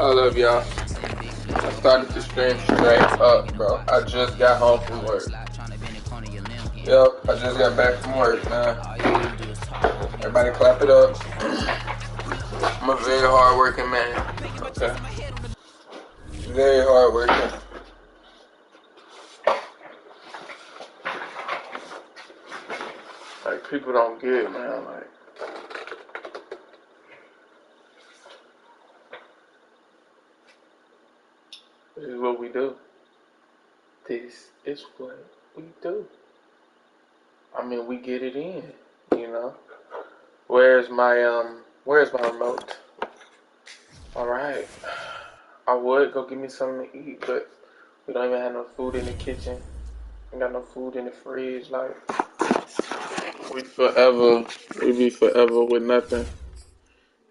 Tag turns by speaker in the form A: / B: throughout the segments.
A: I love y'all. I started the stream straight up, bro. I just got home from work. Yep, I just got back from work, man. Everybody clap it up. I'm a very hard working man. Okay. Very hard working. Like, people don't get it, man. Like, this is what we do. This is what we do. I mean, we get it in, you know. Where's my remote? Alright. I would go get me something to eat, but we don't even have no food in the kitchen. We got no food in the fridge. Like, we be forever with nothing.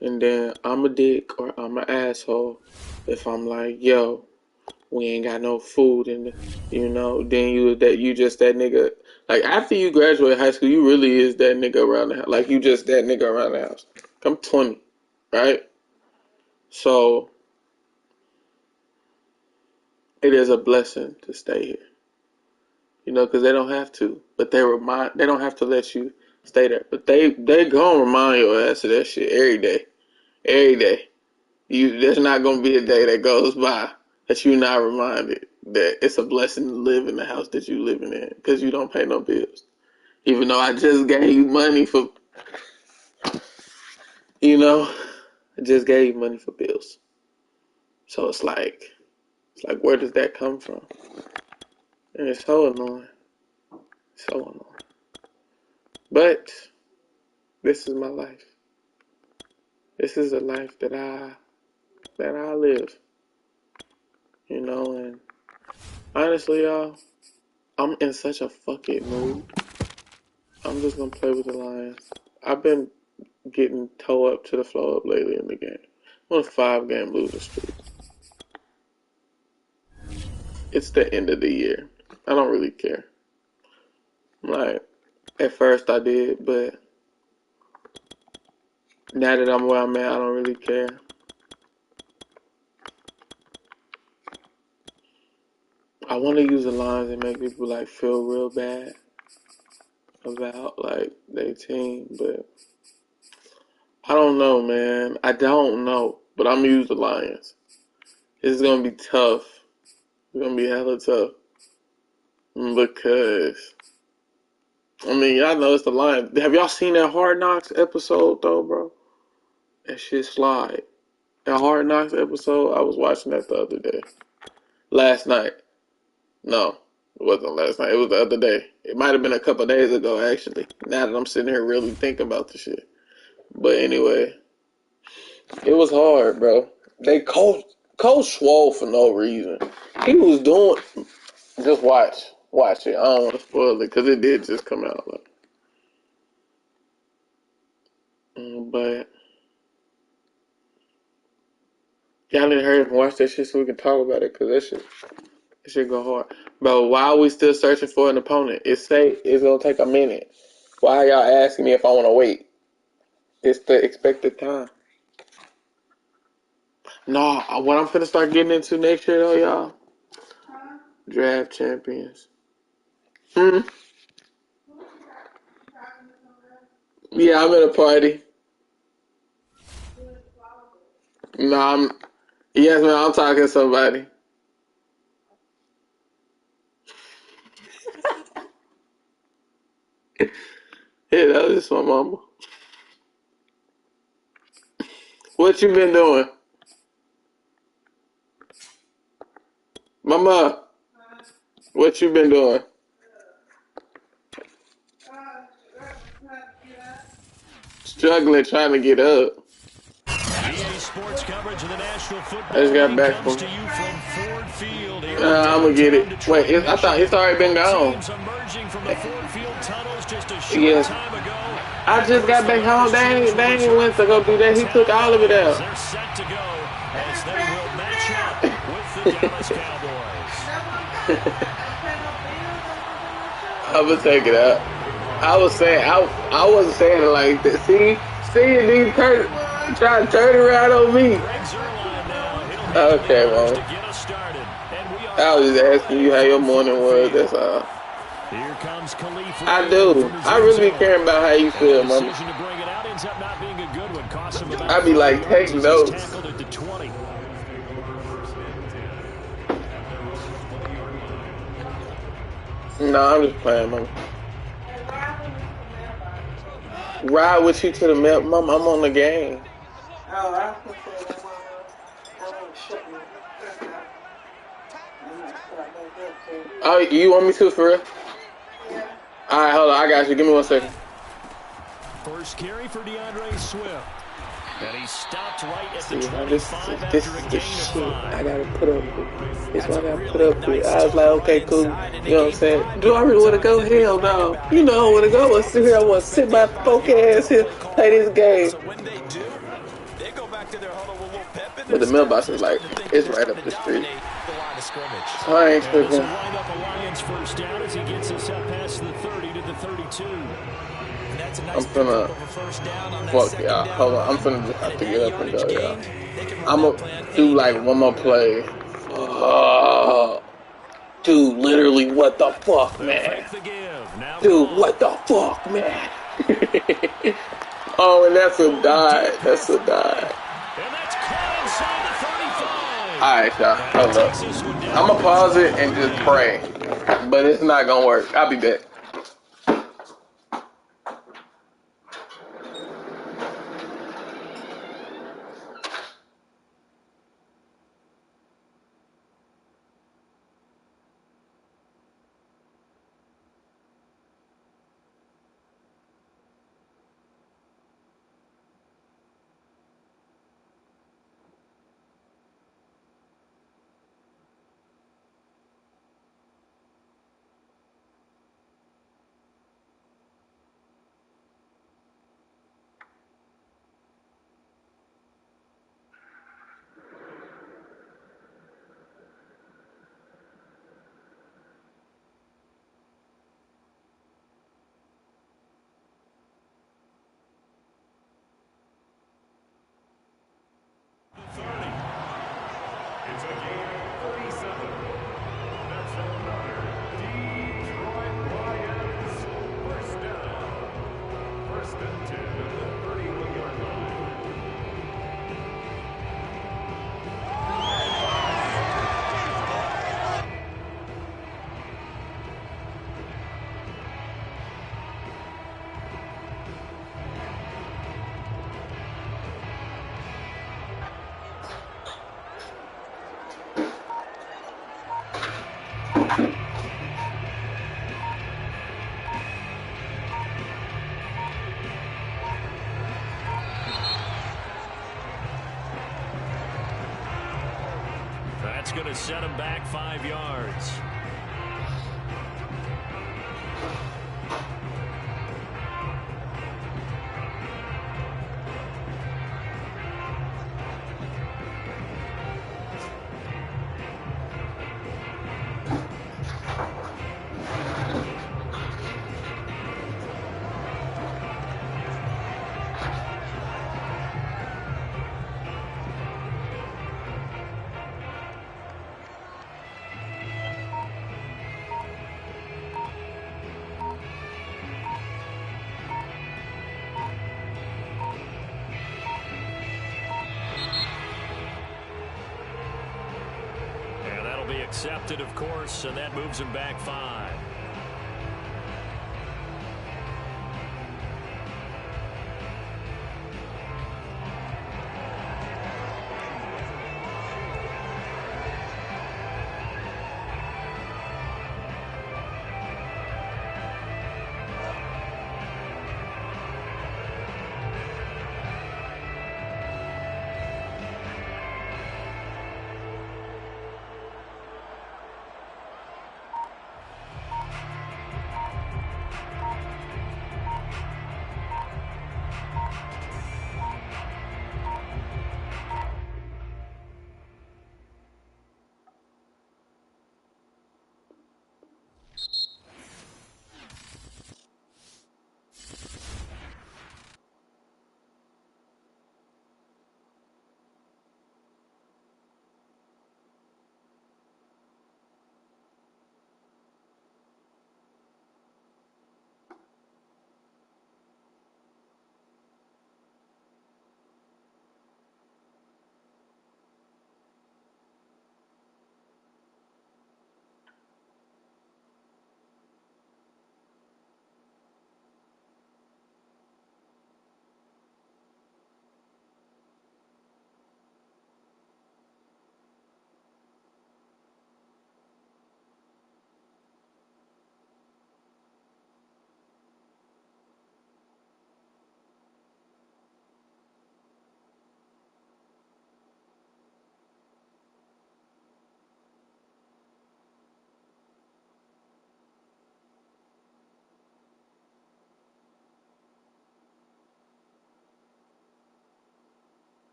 A: And then I'm a dick or I'm an asshole if I'm like, yo, we ain't got no food in the, you know, then you just that nigga. Like, after you graduate high school, you really is that nigga around the house. Like, you just that nigga around the house. I'm 20, right? So, it is a blessing to stay here. You know, because they don't have to. But they don't have to let you stay there. But they gonna remind your ass of that shit every day. Every day. There's not gonna be a day that goes by that you're not reminded that it's a blessing to live in the house that you living in because you don't pay no bills. Even though I just gave you money for, you know, I just gave you money for bills. So it's like, where does that come from? And it's so annoying. So annoying. But this is my life. This is a life that I live. You know, and honestly, y'all, I'm in such a fucking mood. I'm just gonna play with the Lions. I've been getting toe up to the flow up lately in the game. I'm on a 5-game losing streak. It's the end of the year. I don't really care. Like, at first I did, but now that I'm where I'm at, I don't really care. I want to use the lines and make people like feel real bad about like their team, but I don't know, man. I don't know, but I'm gonna use the Lions. It's gonna be tough. It's gonna be hella tough because I mean, y'all know it's the Lions. Have y'all seen that Hard Knocks episode though, bro? That shit slide. That Hard Knocks episode, I was watching that the other day. Last night. No, it wasn't last night. It was the other day. It might have been a couple days ago, actually. Now that I'm sitting here really thinking about the shit. But anyway, it was hard, bro. They coach swole for no reason. He was doing. Just watch it. I don't want to spoil it because it did just come out. But y'all need to hurry up and watch that shit so we can talk about it because that shit go hard. But why are we still searching for an opponent? It's gonna take a minute. Why are y'all asking me if I want to wait? It's the expected time. No, what I'm finna start getting into next year though, y'all. Draft champions. Yeah, I'm at a party. No, yes, man, I'm talking to somebody. Yeah, that was just my mama. What you been doing? Mama, what you been doing? Struggling, trying to get up.
B: Sports coverage of the National Football
A: I just got back from. I'm gonna get it. Wait, I thought it's already been gone. Yes. I just got back home. They ain't went to go do that. He took all of it out.
B: They're set to go as they will match up with the Dallas Cowboys.
A: I'm gonna take it out. I was saying I wasn't saying it like that. See, these trying to turn around on me. Okay, well, I was just asking you how your morning was. That's all.
B: Here comes Khalif.
A: I do. I really be caring about how you feel, mama.
B: Decision to bring it out ends up not being a good one. Cost him about
A: I be
B: 5
A: like,
B: yards
A: take
B: as
A: notes.
B: he's tackled at the 20.
A: No, I'm just playing, mama. Ride with you to the mail, mama. I'm on the game.
C: Oh, I can say that I'm shutting it.
A: Oh, you want me to for real?
C: Yeah.
A: All right, hold on. I got you. Give me 1 second.
B: First carry for DeAndre Swift. And he stopped right at the
A: See,
B: 25
A: this
B: after
A: is
B: a
A: the
B: gain of
A: shit
B: 5.
A: I gotta put up with. It's what I gotta put up with. I was like, okay, cool. You know what I'm saying? Do I really want to go? Hell no. You know I want to go. I want to sit here. I want to sit my folk ass here, play this game.
D: So when they do, they go back to their huddle with a little pep in
A: But
D: their
A: the
D: step.
A: mailbox
D: They're
A: is like,
D: starting to think
A: it's
D: they're
A: right
D: starting
A: up
D: to
A: the street.
D: dominate the line of scrimmage.
A: So I ain't
B: And this
A: tripping.
B: will wind up a Lions first down as he gets us up past the 30 to the 32.
D: And that's a
A: I'm
D: nice pickup
A: finna
D: of a first down on that
A: fuck
D: second
A: y'all.
D: down
A: Hold on. I'm
D: run.
A: finna just
D: And
A: have
D: at
A: to
D: that
A: get up and
D: yardage
A: go, y'all.
D: gain, they can run
A: I'm
D: that
A: gonna
D: plan
A: do
D: any
A: like
D: down.
A: one more play. Dude, literally, what the fuck,
B: They'll
A: man?
B: fake the give. Now
A: Dude,
B: gone.
A: what the fuck, man? Oh, and that's a die. That's a die.
B: And that's caught inside the 35.
A: Alright, y'all.
B: And
A: Hold
B: that
A: up.
B: takes this one down.
A: I'm gonna pause it and just pray. But it's not gonna work. I'll be back.
E: It's a gain of 37. That's another Detroit Lions first down. First and 10 at the 31-yard line.
B: That's going to set him back 5 yards. And that'll be accepted, of course, and that moves him back 5.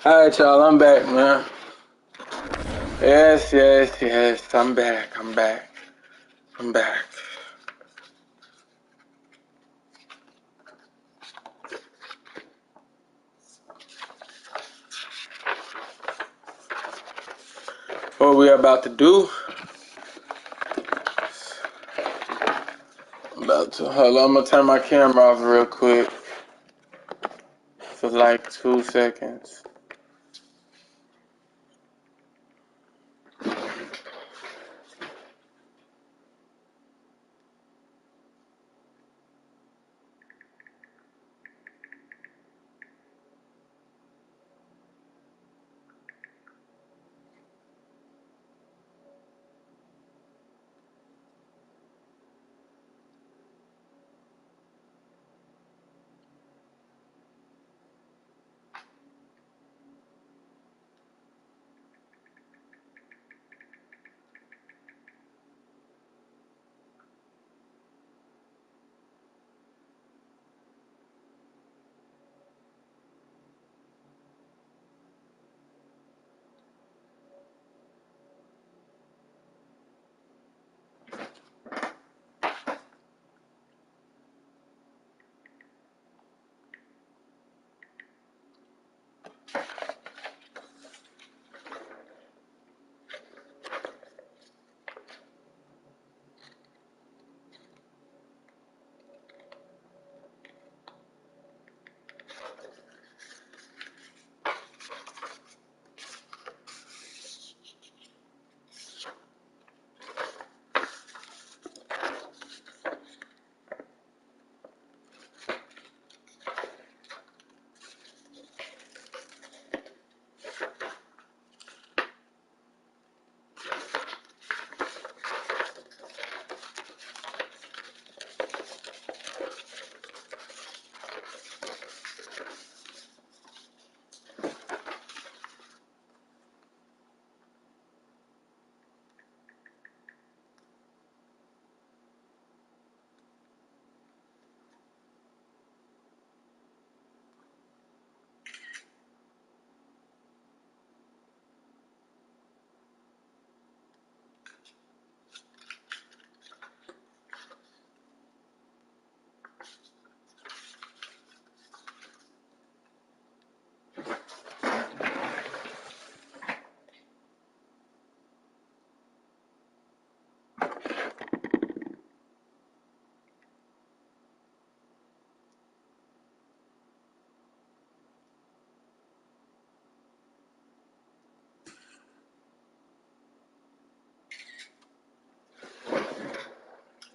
A: Alright, y'all, I'm back, man. Yes, I'm back. What we about to do? Hold on, I'm gonna turn my camera off real quick for like 2 seconds.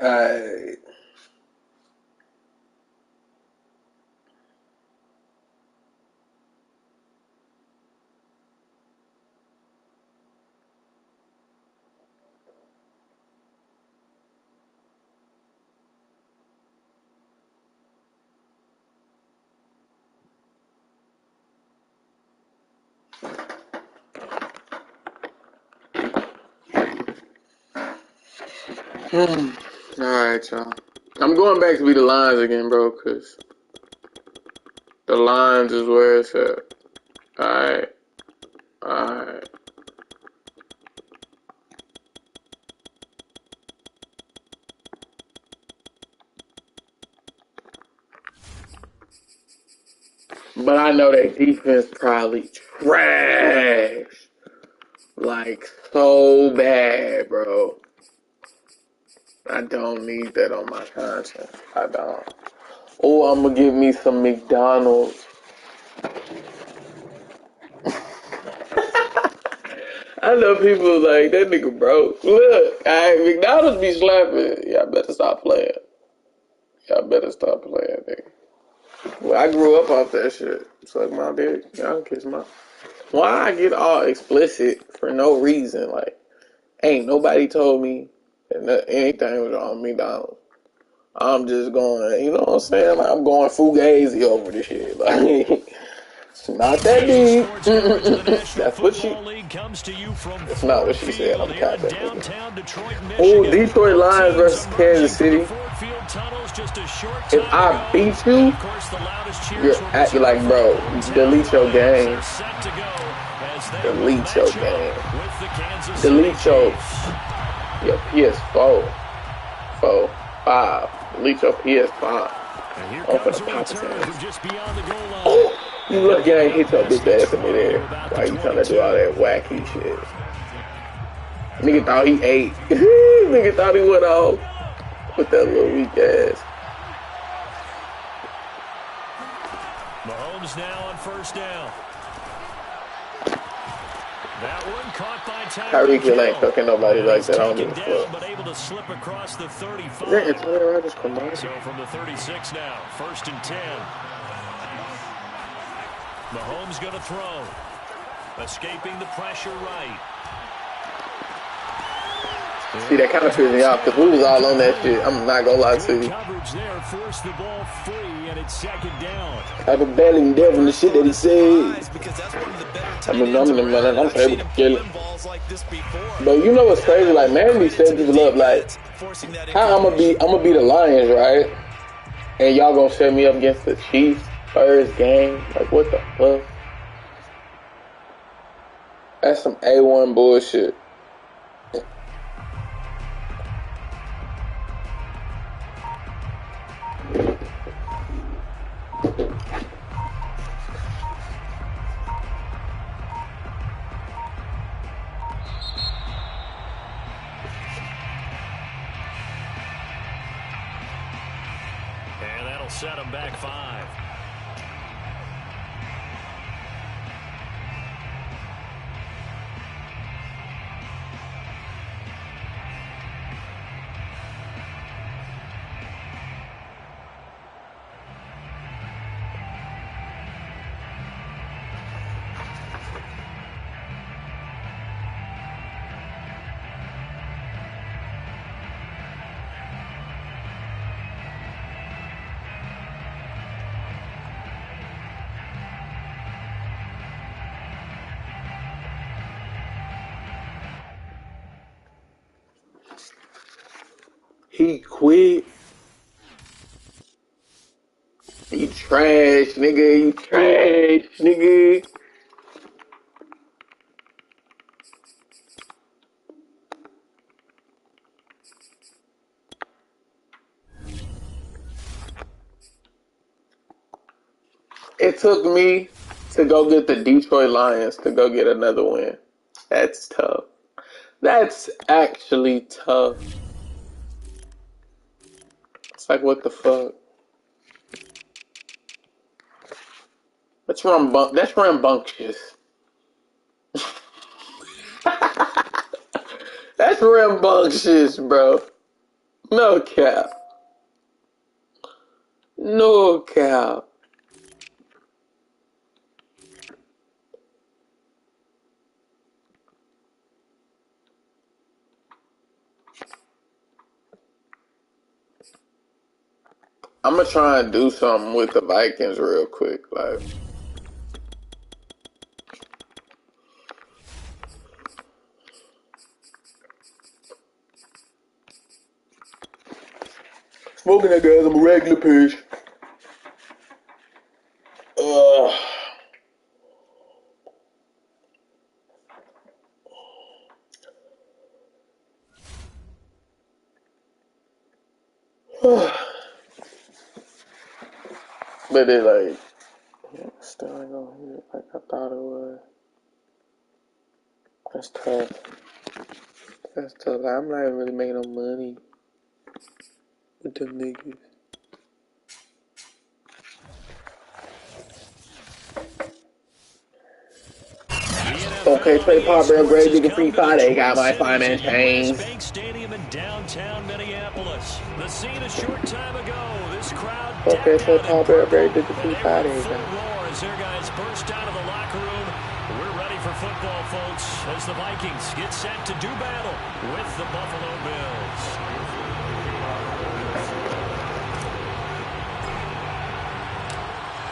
A: Alright. Alright, y'all. I'm going back to be the lines again, bro, because the lines is where it's at. Alright. But I know that defense probably trash. Like, so bad, bro. I don't need that on my conscience. I don't. Or I'm going to give me some McDonald's. I know people like, that nigga broke. Look, McDonald's be slapping. Y'all better stop playing. Nigga. Well, I grew up off that shit. Suck my dick. Y'all kiss my... Why I get all explicit for no reason? Like, ain't nobody told me that anything was wrong with McDonald's. I'm just going, you know what I'm saying? Like, I'm going fugazi over this shit. Like, It's not that deep. That's what she.
B: That's
A: not what she said. I'm capping. Oh,
B: Oh,
A: Detroit Lions versus Kansas City. If I beat you, you're acting like, bro, delete your game. Delete your game. Delete your PS4. 4, 5. Delete your PS5. I'm finna pop his ass. Oh, you lucky I ain't hit your bitch ass in midair. Why you trying to do all that wacky shit? Nigga thought he ate. Nigga thought he went off with that little weak ass.
B: Mahomes now on first down. That one caught by
A: Tyreek Hill ain't cooking nobody like that. I don't give a fuck.
B: But able to slip across the 35.
A: Is that Antonio Rodgers promoted?
B: So from the 36 now, 1st and 10. Mahomes going to throw. Escaping the pressure right.
A: See, that kind of pissed me off because we was all on that shit. I'm not gonna lie to you.
B: Coverage there, forced the ball free, and it's 2nd down.
A: I've been battling Dev on the shit that he said. I'm able to kill it. But you know what's crazy? Like, man, these set people up. Like, how I'm gonna be the Lions, right? And y'all gonna set me up against the Chiefs first game? Like, what the fuck? That's some A1 bullshit.
B: And that'll set him back 5.
A: He quit. You trash, nigga. You trash, nigga. It took me to go get the Detroit Lions to go get another win. That's tough. That's actually tough. It's like, what the fuck? That's rambunctious. That's rambunctious, bro. No cap. No cap. I'm gonna try and do something with the Vikings real quick, like. Smoking that, guys. I'm a regular pig. But it like, still ain't gonna hit it like I thought it was. That's tough. That's tough. Like, I'm not even really making no money with them niggas. Okay, Trey Parker, upgrade nigga free Friday. Got my fireman chains.
B: Bank Stadium in downtown Minneapolis. The scene a short time ago. This crowd
A: Okay, Trey Parker, upgrade nigga free Friday.
B: as their guys burst out of the locker room. We're ready for football, folks, as the Vikings get set to do battle with the Buffalo Bills.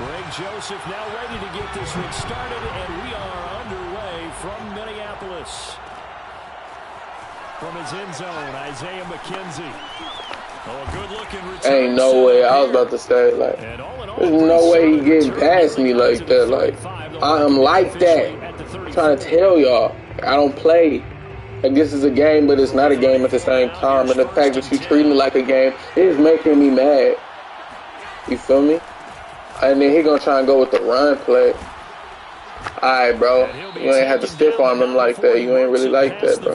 B: Greg Joseph now ready to get this one started, and we are underway from Minneapolis. From his end zone, Isaiah McKenzie. Oh, a good-looking return.
A: Ain't no way. I was about to say, like, there's no way he getting past me like that. Like, I'm like that. I'm trying to tell y'all, I don't play. Like, this is a game, but it's not a game at the same time. And the fact that you treat it like a game is making me mad. You feel me? And then he gonna try and go with the run play. Alright, bro. You ain't have to stiff arm him like that. You ain't really like that, bro.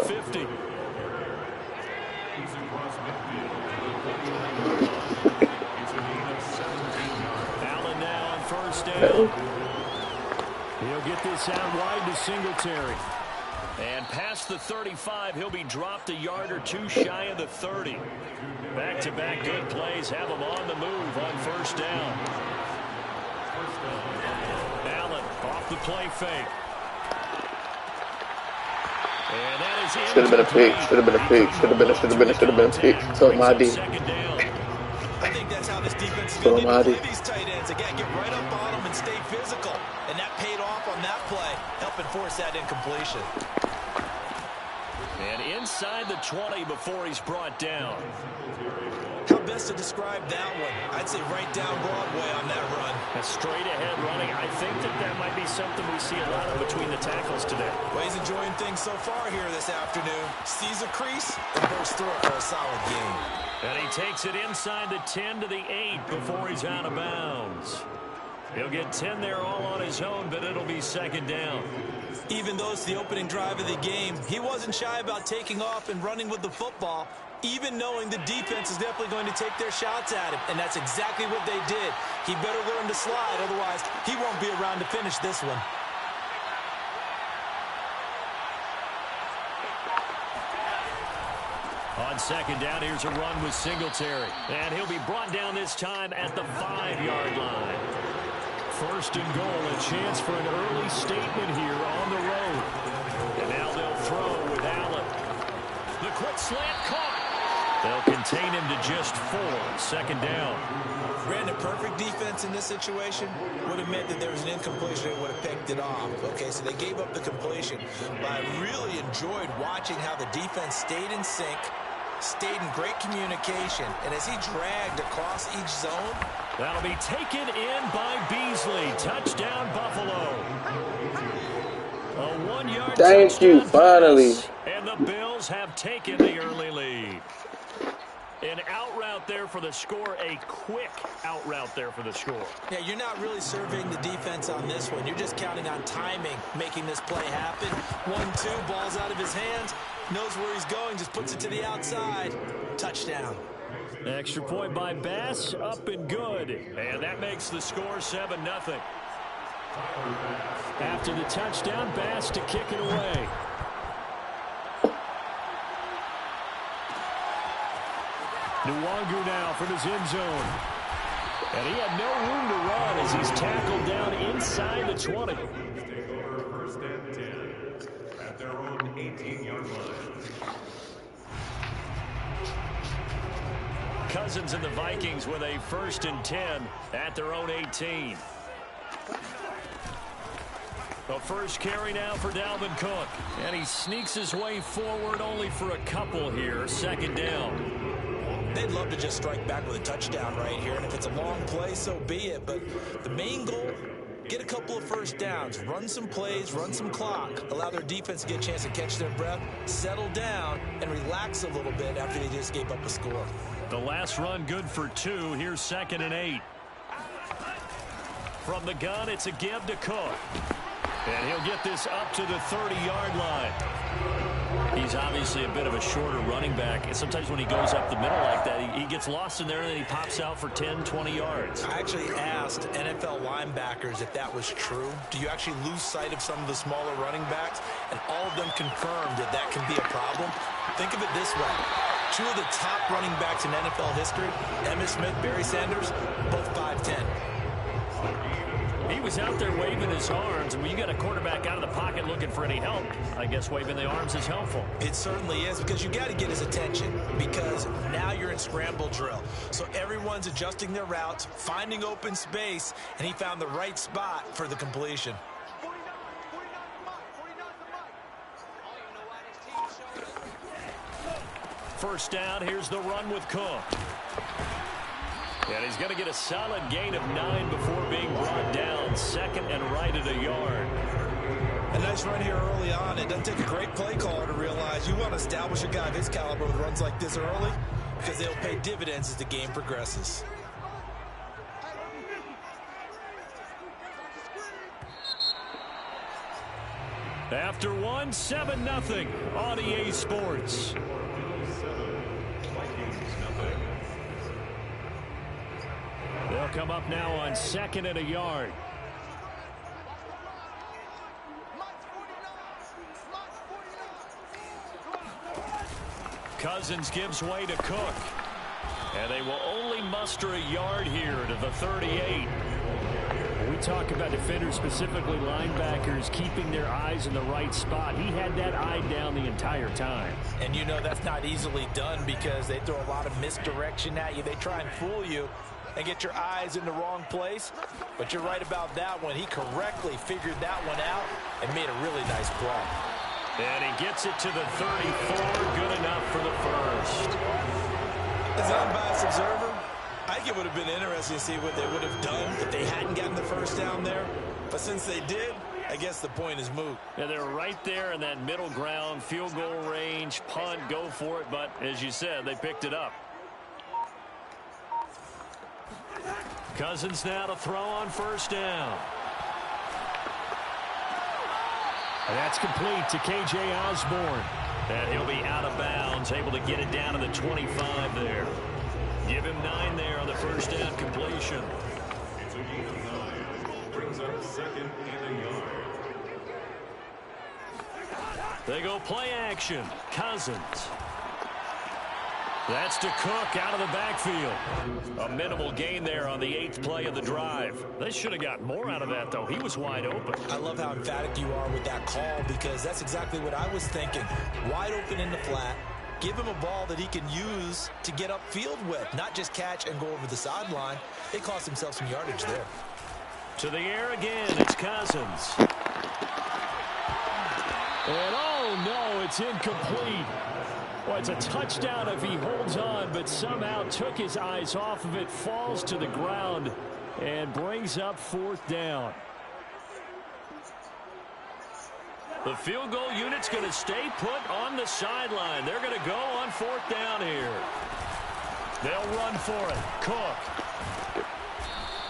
B: Allen now on first down. He'll get this out wide to Singletary. And past the 35, he'll be dropped a yard or two shy of the 30. Back-to-back good plays have him on the move on first down. Allen off the play fake. And that is
A: should have been a pick. Should have been a pick. Should have been a pick. So my D.
D: I think that's how this defense is going to play these tight ends. Again, get right up on them and stay physical. And that paid off on that play, helping force that incompletion.
B: And inside the 20 before he's brought down.
D: How best to describe that one? I'd say right down Broadway on that run.
B: A straight-ahead running. I think that might be something we see a lot of between the tackles today.
D: Well, he's enjoying things so far here this afternoon. Sees a crease and bursts through it for a solid gain.
B: And he takes it inside the 10 to the 8 before he's out of bounds. He'll get 10 there all on his own, but it'll be second down.
D: Even though it's the opening drive of the game, he wasn't shy about taking off and running with the football, even knowing the defense is definitely going to take their shots at him. And that's exactly what they did. He better learn to slide, otherwise he won't be around to finish this one.
B: On second down, here's a run with Singletary. And he'll be brought down this time at the 5-yard line. First and goal, a chance for an early statement here on the road. And now they'll throw with Allen. The quick slant caught. They'll contain him to just 4. Second down.
D: Brandon, perfect defense in this situation would have meant that there was an incompletion and would have picked it off. Okay, so they gave up the completion. But I really enjoyed watching how the defense stayed in sync, stayed in great communication, and as he dragged across each zone.
B: That'll be taken in by Beasley. Touchdown, Buffalo. A 1-yard
A: Thank you, finally.
B: And the Bills have taken the early lead. An out route there for the score, a quick out route there for the score.
D: Yeah, you're not really surveying the defense on this one. You're just counting on timing, making this play happen. 1-2, ball's out of his hands, knows where he's going, just puts it to the outside. Touchdown.
B: Extra point by Bass, up and good. And that makes the score 7-0. After the touchdown, Bass to kick it away. Nwangu now from his end zone. And he had no room to run as he's tackled down inside the 20.
E: Take over first and 10 at their own 18-yard line.
B: Cousins and the Vikings with a 1st and 10 at their own 18. The first carry now for Dalvin Cook. And he sneaks his way forward only for a couple here. Second down.
D: They'd love to just strike back with a touchdown right here. And if it's a long play, so be it. But the main goal, get a couple of first downs. Run some plays, run some clock. Allow their defense to get a chance to catch their breath, settle down, and relax a little bit after they just gave up a score.
B: The last run good for 2. Here's 2nd and 8. From the gun, it's a give to Cook. And he'll get this up to the 30-yard line. He's obviously a bit of a shorter running back. And sometimes when he goes up the middle like that, he gets lost in there and then he pops out for 10, 20 yards.
D: I actually asked NFL linebackers if that was true. Do you actually lose sight of some of the smaller running backs? And all of them confirmed that that can be a problem. Think of it this way. 2 of the top running backs in NFL history, Emmitt Smith, Barry Sanders, both 5'10".
B: He was out there waving his arms, and when you got a quarterback out of the pocket looking for any help, I guess waving the arms is helpful.
D: It certainly is, because you got to get his attention, because now you're in different scramble drill. So everyone's adjusting their routes, finding open space, and he found the right spot for the completion.
B: First down, here's the run with Cook. And he's going to get a solid gain of 9 before being brought down. Second and right at a yard.
D: A nice run here early on. It doesn't take a great play caller to realize you want to establish a guy of his caliber with runs like this early because they'll pay dividends as the game progresses.
B: After one, 7-0 on EA Sports. They'll come up now on second and a yard. Cousins gives way to Cook. And they will only muster a yard here to the 38. We talk about defenders, specifically linebackers, keeping their eyes in the right spot. He had that eye down the entire time.
D: And you know that's not easily done because they throw a lot of misdirection at you. They try and fool you and get your eyes in the wrong place. But you're right about that one. He correctly figured that one out and made a really nice play.
B: And he gets it to the 34. Good enough for the first.
D: As an unbiased observer, I think it would have been interesting to see what they would have done if they hadn't gotten the first down there. But since they did, I guess the point is moot.
B: Yeah, they're right there in that middle ground, field goal range, punt, go for it. But as you said, they picked it up. Cousins now to throw on first down. And that's complete to K.J. Osborne. And he'll be out of bounds, able to get it down to the 25 there. Give him 9 there on the first down completion.
E: It's a gain of 9. Brings up second and a yard.
B: They go play action. Cousins. That's to Cook out of the backfield. A minimal gain there on the 8th play of the drive. They should have got more out of that, though. He was wide open.
D: I love how emphatic you are with that call because that's exactly what I was thinking. Wide open in the flat. Give him a ball that he can use to get upfield with, not just catch and go over the sideline. They cost themselves some yardage there.
B: To the air again, it's Cousins. And oh no, it's incomplete. Well, it's a touchdown if he holds on, but somehow took his eyes off of it, falls to the ground, and brings up 4th down. The field goal unit's going to stay put on the sideline. They're going to go on 4th down here. They'll run for it. Cook.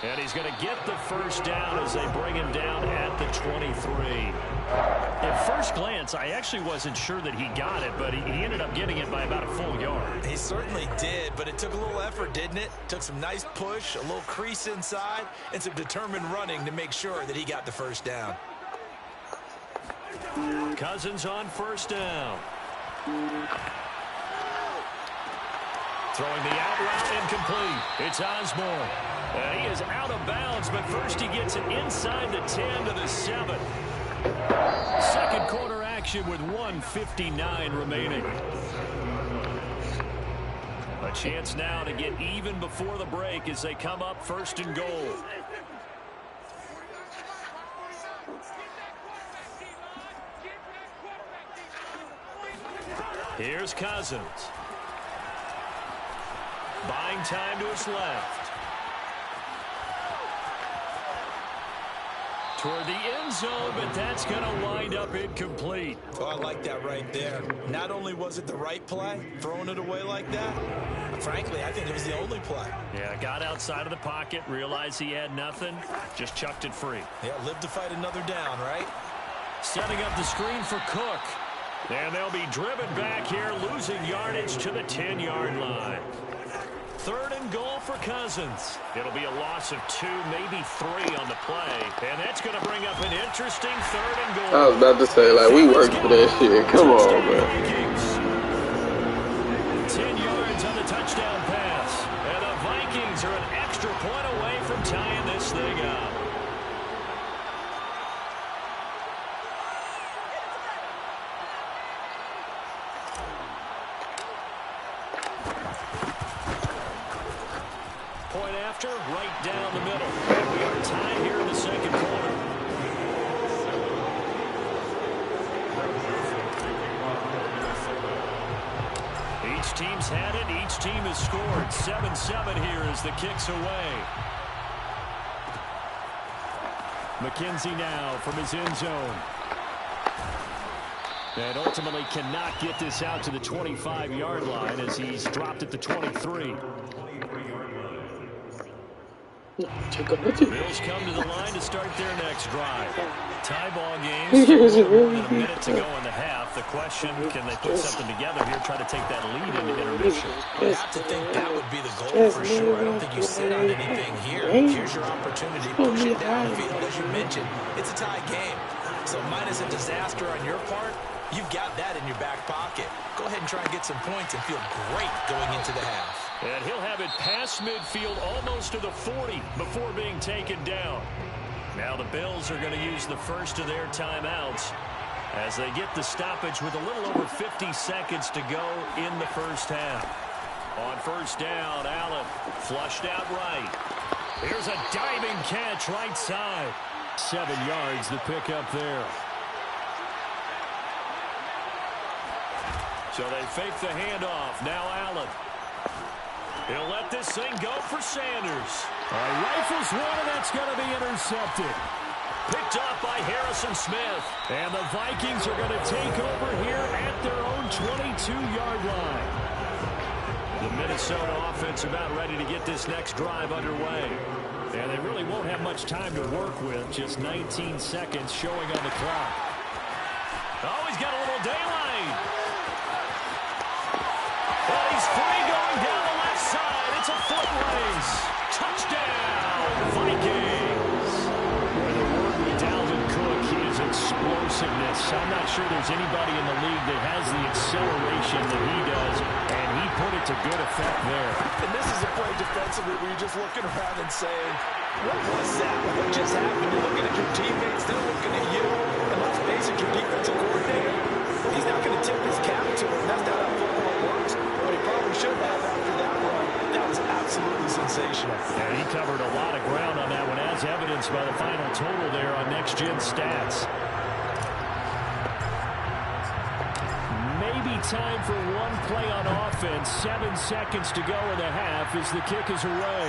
B: And he's going to get the first down as they bring him down at the 23. At first glance, I actually wasn't sure that he got it, but he ended up getting it by about a full yard.
D: He certainly did, but it took a little effort, didn't it? Took some nice push, a little crease inside, and some determined running to make sure that he got the first down.
B: Cousins on first down. Throwing the out route incomplete. It's Osborne. He is out of bounds, but first he gets it inside the 10 to the 7. Second quarter action with 1:59 remaining. A chance now to get even before the break as they come up 1st and goal. Here's Cousins. Buying time to his left. Toward the end zone, but that's going to wind up incomplete.
D: Oh, I like that right there. Not only was it the right play, throwing it away like that, frankly, I think it was the only play.
B: Yeah, got outside of the pocket, realized he had nothing, just chucked it free.
D: Yeah, live to fight another down, right?
B: Setting up the screen for Cook. And they'll be driven back here, losing yardage to the 10-yard line. 3rd and goal for Cousins. It'll be a loss of 2, maybe 3 on the play. And that's going to bring up an interesting 3rd and goal.
A: I was about to say, like, we worked for that shit. Come on, man.
B: 10 yards on the touchdown pass. And the Vikings are an extra point away from tying this thing up. after, right down the middle. And we are tied here in the second quarter. Each team's had it. Each team has scored. 7-7 here as the kick's away. McKenzie now from his end zone. And ultimately cannot get this out to the 25-yard line as he's dropped at the 23. Bills come to the line to start their next drive. Tie ball game. Still more than a minute to go in the half. The question, can they put something together here, try to take that lead into intermission?
D: You have to think that would be the goal for sure. I don't think you sit on anything here. Here's your opportunity. Push it downfield, as you mentioned. It's a tie game. So minus a disaster on your part, you've got that in your back pocket. Go ahead and try and get some points and feel great going into the half.
B: And he'll have it past midfield almost to the 40 before being taken down. Now the Bills are going to use the first of their timeouts as they get the stoppage with a little over 50 seconds to go in the first half. On first down, Allen flushed out right. Here's a diving catch right side. 7 yards the pick up there. So they fake the handoff. Now Allen. He'll let this thing go for Sanders. Rifles one, and that's going to be intercepted. Picked off by Harrison Smith. And the Vikings are going to take over here at their own 22-yard line. The Minnesota offense about ready to get this next drive underway. And they really won't have much time to work with. Just 19 seconds showing on the clock. Oh, he's got a little daylight. And he's free going down the left side. It's a foot race. Touchdown, Vikings. The word with Dalvin Cook is explosiveness. I'm not sure there's anybody in the league that has the acceleration that he does, and he put it to good effect there.
D: And this is a play defensively where you're just looking around and saying, what was that? What just happened? You're looking at your teammates, they're looking at you. And let's face it, your defensive coordinator, he's not going to tip his cap to him. That's not how football works. But he probably should have after that run. That was absolutely sensational.
B: And he covered a lot of ground on that one, as evidenced by the final total there on Next Gen Stats. Maybe time for one play on offense. 7 seconds to go in the half as the kick is away.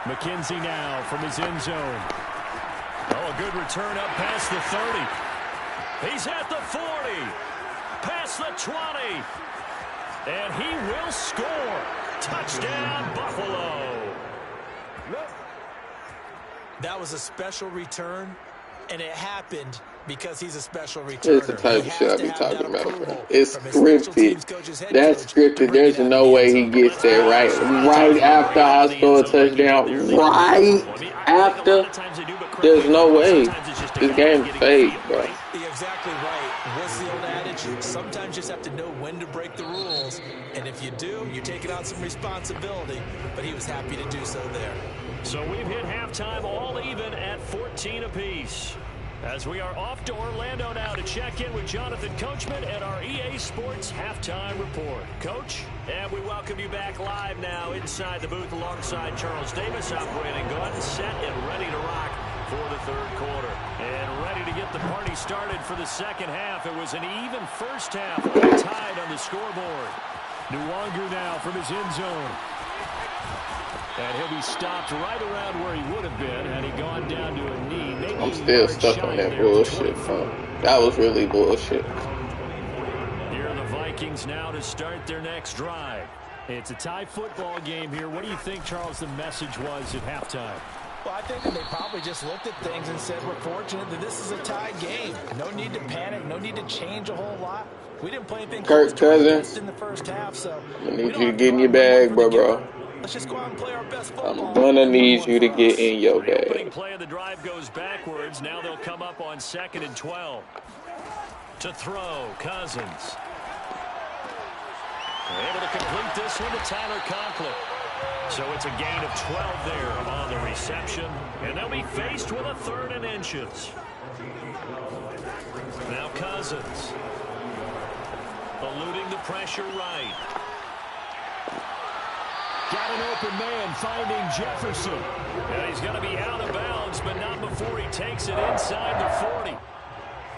B: McKenzie now from his end zone. Oh, a good return up past the 30. He's at the 40. Past the 20. And he will score. Touchdown, Buffalo.
D: That was a special return, and it happened because he's a special returner.
A: It's the type of shit I be talking about, bro. It's scripted. That's scripted. There's no way he gets there right after I score a touchdown. Right after. There's no way. This game's fake, bro.
D: You're exactly right. What's the old adage? Sometimes you just have to know when to break the rules. And if you do, you're taking on some responsibility. But he was happy to do so there.
B: So we've hit halftime all even at 14 apiece. As we are off to Orlando now to check in with Jonathan Coachman at our EA Sports Halftime Report. Coach, and we welcome you back live now inside the booth alongside Charles Davis, operating gun, set and ready to rock for the third quarter. And ready to get the party started for the second half. It was an even first half, tied on the scoreboard. Nwangu now from his end zone. And he'll be stopped right around where he would have been had he gone down to a knee. Maybe
A: I'm still stuck on that bullshit, bro. That was really bullshit.
B: Here are the Vikings now to start their next drive. It's a tie football game here. What do you think, Charles, the message was at halftime?
D: Well, I think that they probably just looked at things and said, we're fortunate that this is a tie game. No need to panic. No need to change a whole lot. We didn't play anything
A: Kirk Cousins
D: in the first half, so
A: I need you to get in your bag, bro.
D: Let's just go out and play our best football.
A: I'm gonna need you to get in your
B: The opening
A: bag.
B: play of the drive goes backwards. Now they'll come up on 2nd and 12. To throw, Cousins. Able to complete this one to Tyler Conklin. So it's a gain of 12 there on the reception. And they'll be faced with a 3rd and inches. Now Cousins. Eluding the pressure right. Got an open man finding Jefferson. And he's going to be out of bounds, but not before he takes it inside the 40.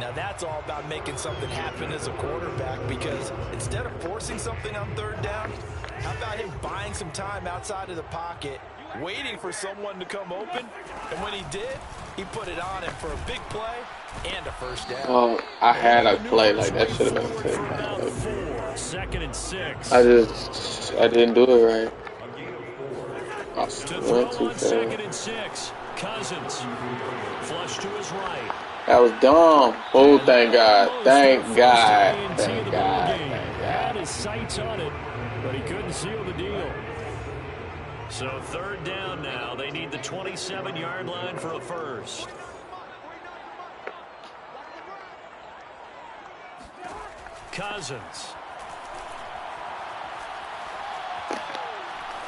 D: Now that's all about making something happen as a quarterback, because instead of forcing something on third down, how about him buying some time outside of the pocket, waiting for someone to come open, and when he did, he put it on him for a big play and a first down.
A: Oh, I had a play like that. Should have been a touchdown.
B: 2nd and 6.
A: I didn't do it right. I
B: To
A: went
B: throw
A: too
B: on
A: fast.
B: 2nd and 6. Cousins. Flush to his right.
A: That was dumb. Oh, thank God. Thank
B: Almost
A: God.
B: the first
A: Thank
B: INT of the
A: God.
B: ball game.
A: Thank
B: Had
A: God.
B: his sights on it, but he couldn't seal the deal. So 3rd down now. They need the 27-yard line for a first. Cousins.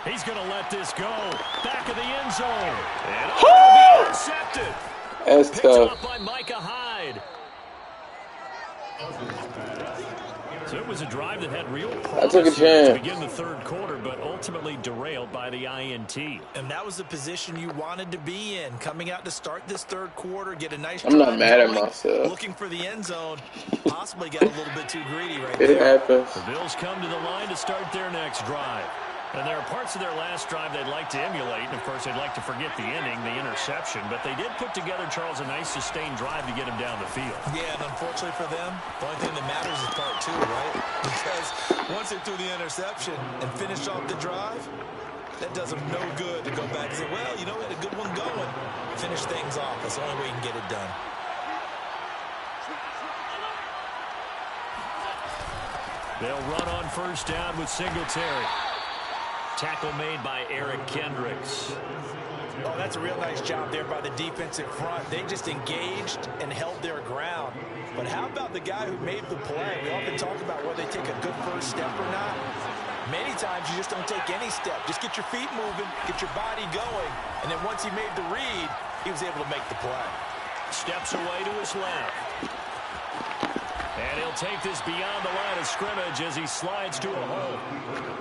B: He's going to let this go. Back of the end zone. And it'll be intercepted.
A: That's
B: Picked
A: tough.
B: off by Micah Hyde. So it was a drive that had real promise
A: took a
B: here to
A: chance.
B: begin the 3rd quarter, but ultimately derailed by the INT.
D: And that was the position you wanted to be in, coming out to start this 3rd quarter, get a nice
A: I'm not
D: drive
A: mad at
D: going,
A: myself.
D: looking for the end zone, possibly got a little bit too greedy right
A: It
D: there.
A: happens.
B: The Bills come to the line to start their next drive. And there are parts of their last drive they'd like to emulate. And, of course, they'd like to forget the inning, the interception. But they did put together, Charles, a nice sustained drive to get him down the field.
D: Yeah, and unfortunately for them, the only thing that matters is part 2, right? Because once they threw the interception and finished off the drive, that does them no good to go back and say, well, you know, we had a good one going. Finish things off. That's the only way you can get it done.
B: They'll run on 1st down with Singletary. Tackle made by Eric Kendricks.
D: Oh, that's a real nice job there by the defensive front. They just engaged and held their ground. But how about the guy who made the play? We often talk about whether they take a good first step or not. Many times you just don't take any step. Just get your feet moving, get your body going, and then once he made the read, he was able to make the play.
B: Steps away to his left. And he'll take this beyond the line of scrimmage as he slides to a hole.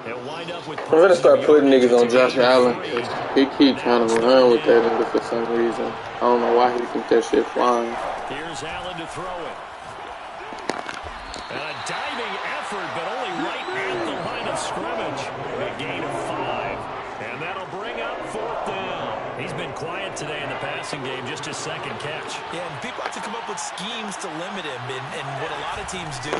B: He'll wind up with...
A: I'm gonna start putting niggas on Josh Allen because he keep trying to run with that nigga for some reason. I don't know why he think that shit flying.
B: Here's Allen to throw it. And a diving effort, but only right at the line of scrimmage. A gain of 5. And that'll bring up 4th down. He's been quiet today in the passing game, just his 2nd catch.
D: Yeah, and people have to come up with schemes to limit him. And what a lot of teams do,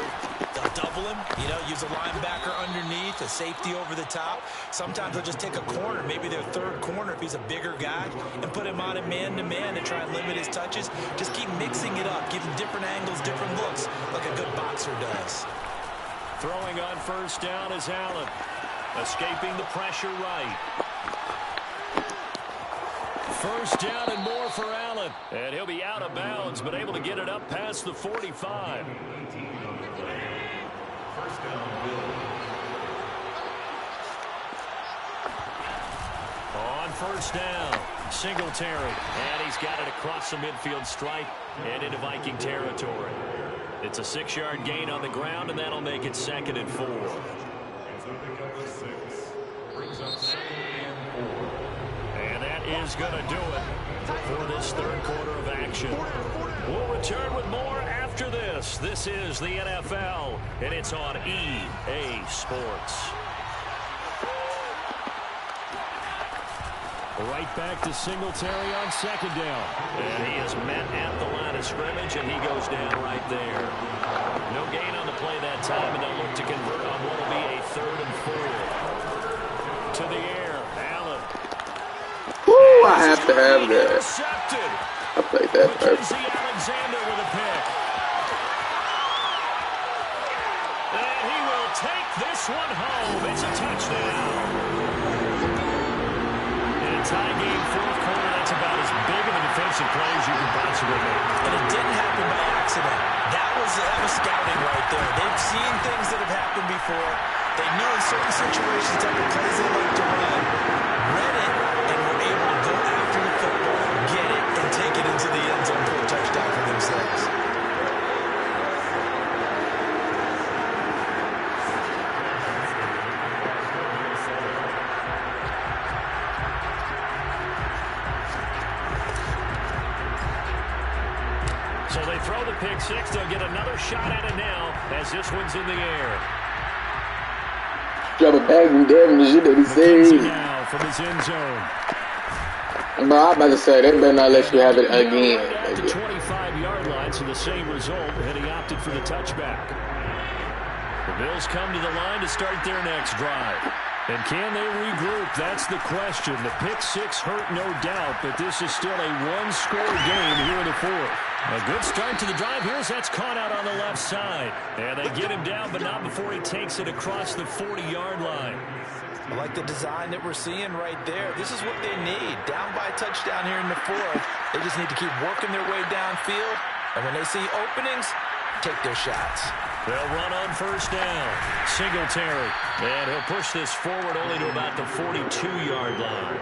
D: they'll double him, you know, use a linebacker underneath, a safety over the top. Sometimes they'll just take a corner, maybe their 3rd corner if he's a bigger guy, and put him on a man-to-man and try and limit his touches. Just keep mixing it up, give him different angles, different looks, like a good boxer does.
B: Throwing on 1st down is Allen. Escaping the pressure right. 1st down and more for Allen. And he'll be out of bounds, but able to get it up past the 45. On 1st down, Singletary. And he's got it across the midfield stripe and into Viking territory. It's a 6-yard gain on the ground, and that'll make it 2nd and 4. And that is going to do it for this 3rd quarter of action. We'll return with more after this. This is the NFL, and it's on EA Sports. Right back to Singletary on 2nd down. And he is met at the line of scrimmage, and he goes down right there. No gain on the play that time, and they'll look to convert on what will be a 3rd and 4. To the air, Allen.
A: Woo, I have to have that.
B: Intercepted.
A: I played that first.
B: Mackenzie Alexander with a pick. And he will take this one home. It's a touchdown. In a tie game 4th quarter, that's about as big of a defensive play as you can possibly make.
D: And it didn't happen by accident. That was scouting right there. They've seen things that have happened before. They knew in certain situations that the plays they like to run, read it, and were able to go after the football, get it, and take it into the end zone for a touchdown for themselves.
B: pick six. They'll get another shot at it now as this one's in the air.
A: Drop it back and damn the shit that he
B: McKenzie
A: said.
B: now from his end zone.
A: Bro, I'm about to say, they better not let you have it again.
B: Right at the 25-yard line, so the same result, and he opted for the touchback. The Bills come to the line to start their next drive. And can they regroup? That's the question. The pick six hurt, no doubt, but this is still a one-score game here in the fourth. A good start to the drive here as that's caught out on the left side. And they get him down, but not before he takes it across the 40-yard line.
D: I like the design that we're seeing right there. This is what they need. Down by a touchdown here in the fourth. They just need to keep working their way downfield. And when they see openings, take their shots.
B: They'll run on first down. Singletary. And he'll push this forward only to about the 42-yard line.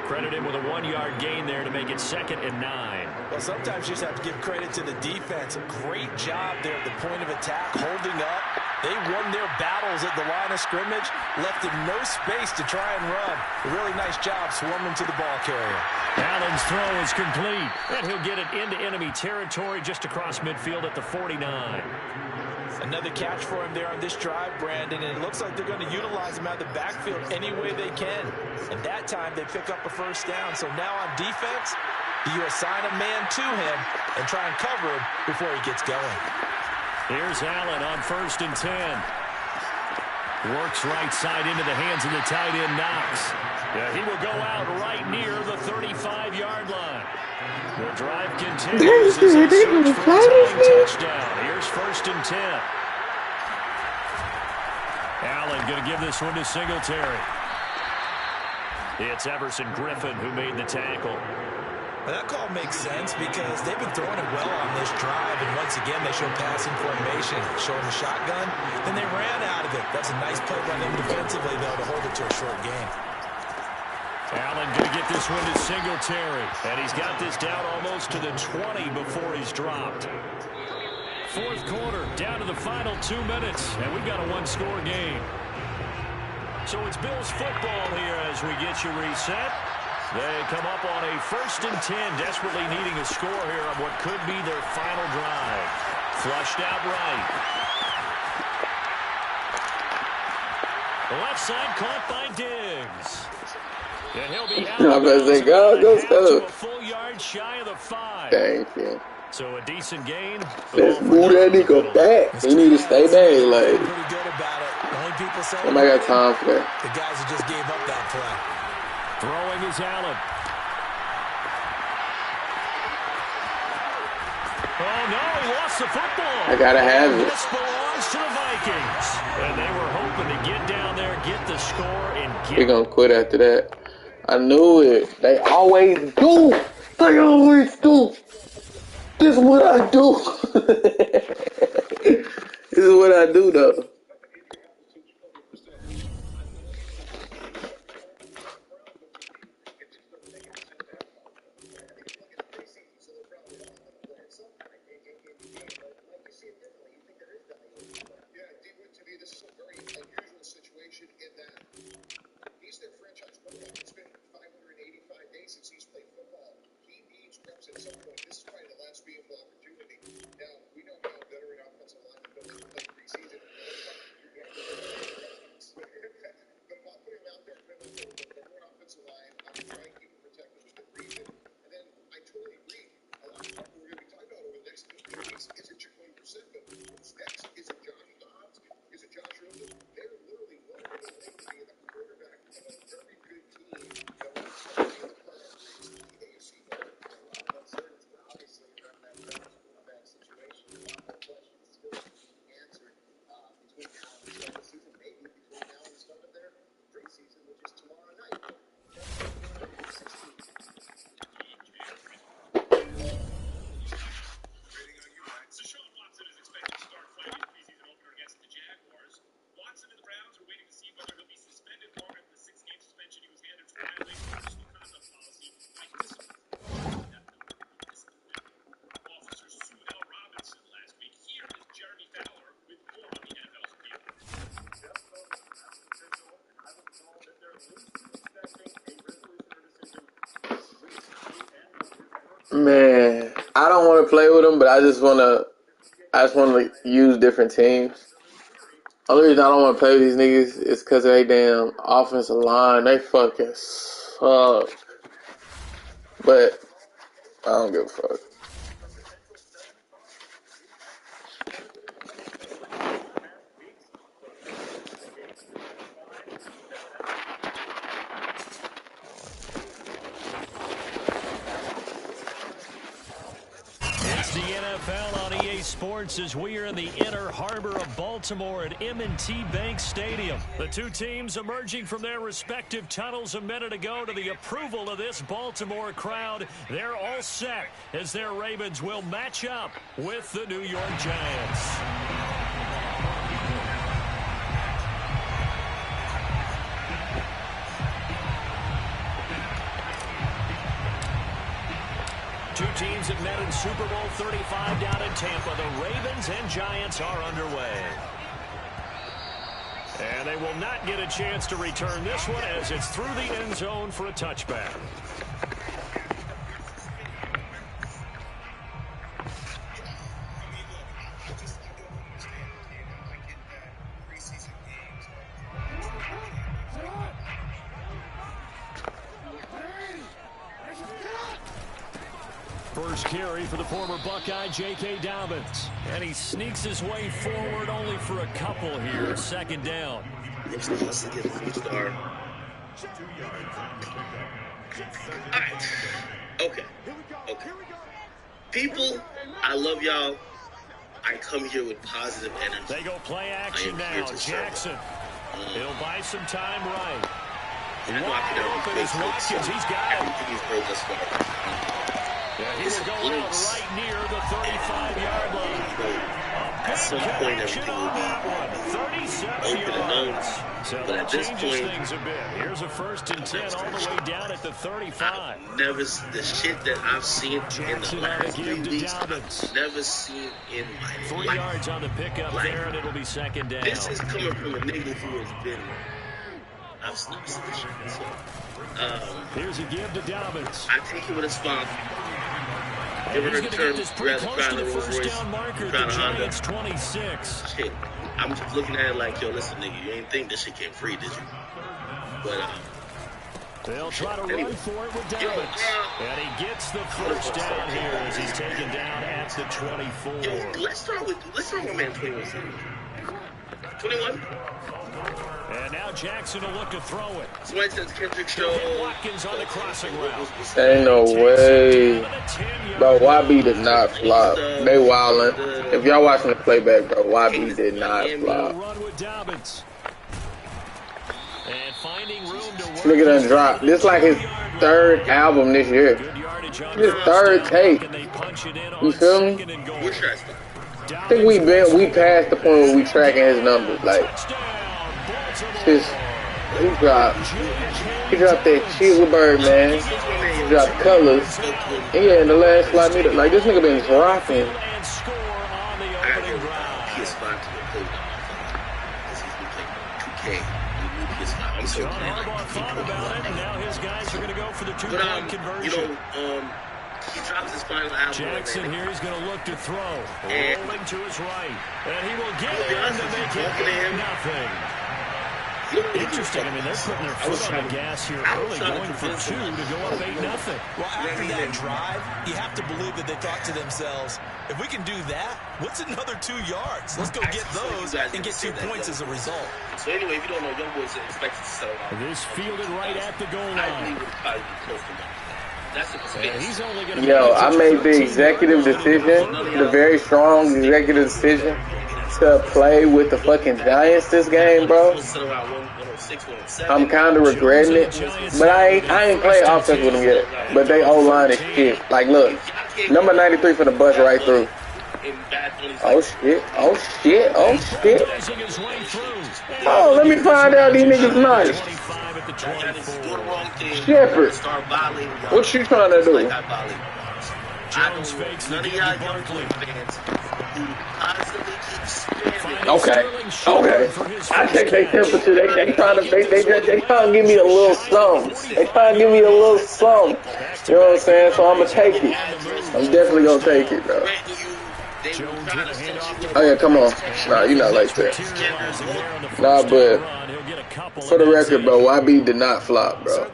B: Credit him with a 1-yard gain there to make it 2nd and 9.
D: Well, sometimes you just have to give credit to the defense. A great job there at the point of attack, holding up. They won their battles at the line of scrimmage, left him no space to try and run. A really nice job swarming to the ball carrier.
B: Allen's throw is complete, and he'll get it into enemy territory just across midfield at the 49.
D: Another catch for him there on this drive, Brandon, and it looks like they're going to utilize him out of the backfield any way they can. And that time they pick up a first down. So now on defense, you assign a man to him and try and cover him before he gets going.
B: Here's Allen on 1st and 10. Works right side into the hands of the tight end, Knox. Yeah, he will go out right near the 35-yard line. The drive continues as they search for a tying touchdown. Here's 1st and 10. Allen going to give this one to Singletary. It's Everson Griffin who made the tackle.
D: Well, that call makes sense because they've been throwing it well on this drive, and once again they show passing formation, showing the shotgun, then they ran out of it. That's a nice play by them defensively, though, to hold it to a short game.
B: Allen going to get this one to Singletary, and he's got this down almost to the 20 before he's dropped. Fourth quarter, down to the final 2 minutes, and we've got a one-score game. So it's Bills football here as we get you reset. They come up on a 1st and 10, desperately needing a score here on what could be their final drive. Flushed out right. The left side caught by Diggs. And he'll be out of bounds to a full yard shy of the 5.
A: Thank you.
B: So a decent gain.
A: Let's move that nigga back. He need to stay back. Like,
D: Pretty good about it. The only people saying
A: somebody got time for that.
D: the guys who just gave up that play.
B: Throwing is Allen. Oh, no, he lost the football.
A: I gotta have it.
B: This belongs to the Vikings. And they were hoping to get down there, get the score, and get
A: We're gonna quit after that. I knew it. They always do. They always do. This is what I do. This is what I do, though. Man. I don't want to play with them, but I just want to use different teams. Only reason I don't want to play with these niggas is because of their damn offensive line. They fucking suck. But I don't give a fuck.
B: It's the NFL on EA Sports as we are in the inner harbor of Baltimore at M&T Bank Stadium. The two teams emerging from their respective tunnels a minute ago to the approval of this Baltimore crowd. They're all set as their Ravens will match up with the New York Giants. Two teams that met in Super Bowl 35 down in Tampa. The Ravens and Giants are underway. And they will not get a chance to return this one as it's through the end zone for a touchback. First carry for the former Buckeye, J.K. Dobbins. And he sneaks his way forward only for a couple here. Second down.
F: Alright. Okay. People, I love y'all. I come here with positive energy.
B: They go play action now. Jackson. He'll buy some time right. Wide open is Watkins. He's got it.
F: Everything he's heard thus far.
B: Yeah, he will go out right near the 35-yard line.
F: At some point, everything will be
B: 37
F: open and known.
B: So
F: But at this point,
B: things a bit. Here's a 1st and 10 all the way down at the 35.
F: the shit that I've seen in the last 3 weeks, I've never seen in my
B: 3
F: life.
B: yards on the pickup there, and it'll be second down.
F: This is coming from a nigga who has been. I've seen this shit. So,
B: here's a give to Dobbins.
F: I take it with a smile. Ever heard the term, rather cry in the Rolls Royce, cry in a Honda?
B: 26.
F: Shit, I'm just looking at it like, yo, listen, nigga, you ain't think this shit came free, did you? But,
B: they'll try to run for it with Dobbins. And he gets the first down here as he's taken down at the 24.
F: Yo, let's start with man 21. 21.
B: And now Jackson will look to throw it.
F: Somebody says Kendrick show.
B: Watkins on the crossing route.
A: Ain't no way. Bro, YB did not flop. They wildin'. If y'all watching the playback, bro, YB did not flop.
B: Run with Dobbins. And finding room to work.
A: Look at that drop. This is like his 3rd album this year. His 3rd tape. You feel me?
F: We're trash.
A: I think we passed the point where we tracking his numbers. Like, he dropped that Chilbert, man. He dropped colors. And yeah, in the last 5 minutes, like, this nigga been dropping.
F: I'm so glad.
B: Now his guys are going to go for the 2-point conversion.
F: He drops his final album.
B: Jackson here is going to look to throw. Rolling to his right. And he will get it to make it nothing. Interesting. I mean, they're putting their foot on the gas here early, going for 2 to go up 8-0.
D: Well, after that drive, you have to believe that they thought to themselves, if we can do that, what's another 2 yards? Let's go get those and get 2 points as a result.
F: So anyway, if you don't know, young boys are expected to sell out.
B: This fielded right at the goal line.
F: I believe it'll probably be close to that.
A: Yo, I made the executive decision, the very strong executive decision to play with the fucking Giants this game, bro. I'm kind of regretting it, but I ain't played offense with them yet. But they O-line is shit. Like, look, number 93 for the bus right through. Oh shit! Oh shit! Oh shit! Oh, let me find out these niggas nice. Shepard, what you trying to do?
F: I don't want none of y'all young boy fans who constantly keep spamming.
A: Okay. I take their temperature. They trying to give me a little something. They trying to give me a little something. You know what I'm saying? So I'm gonna take it. I'm definitely gonna take it, bro. Oh yeah, come on. Nah, you're not like that. Nah, but for the record, bro, YB did not flop, bro.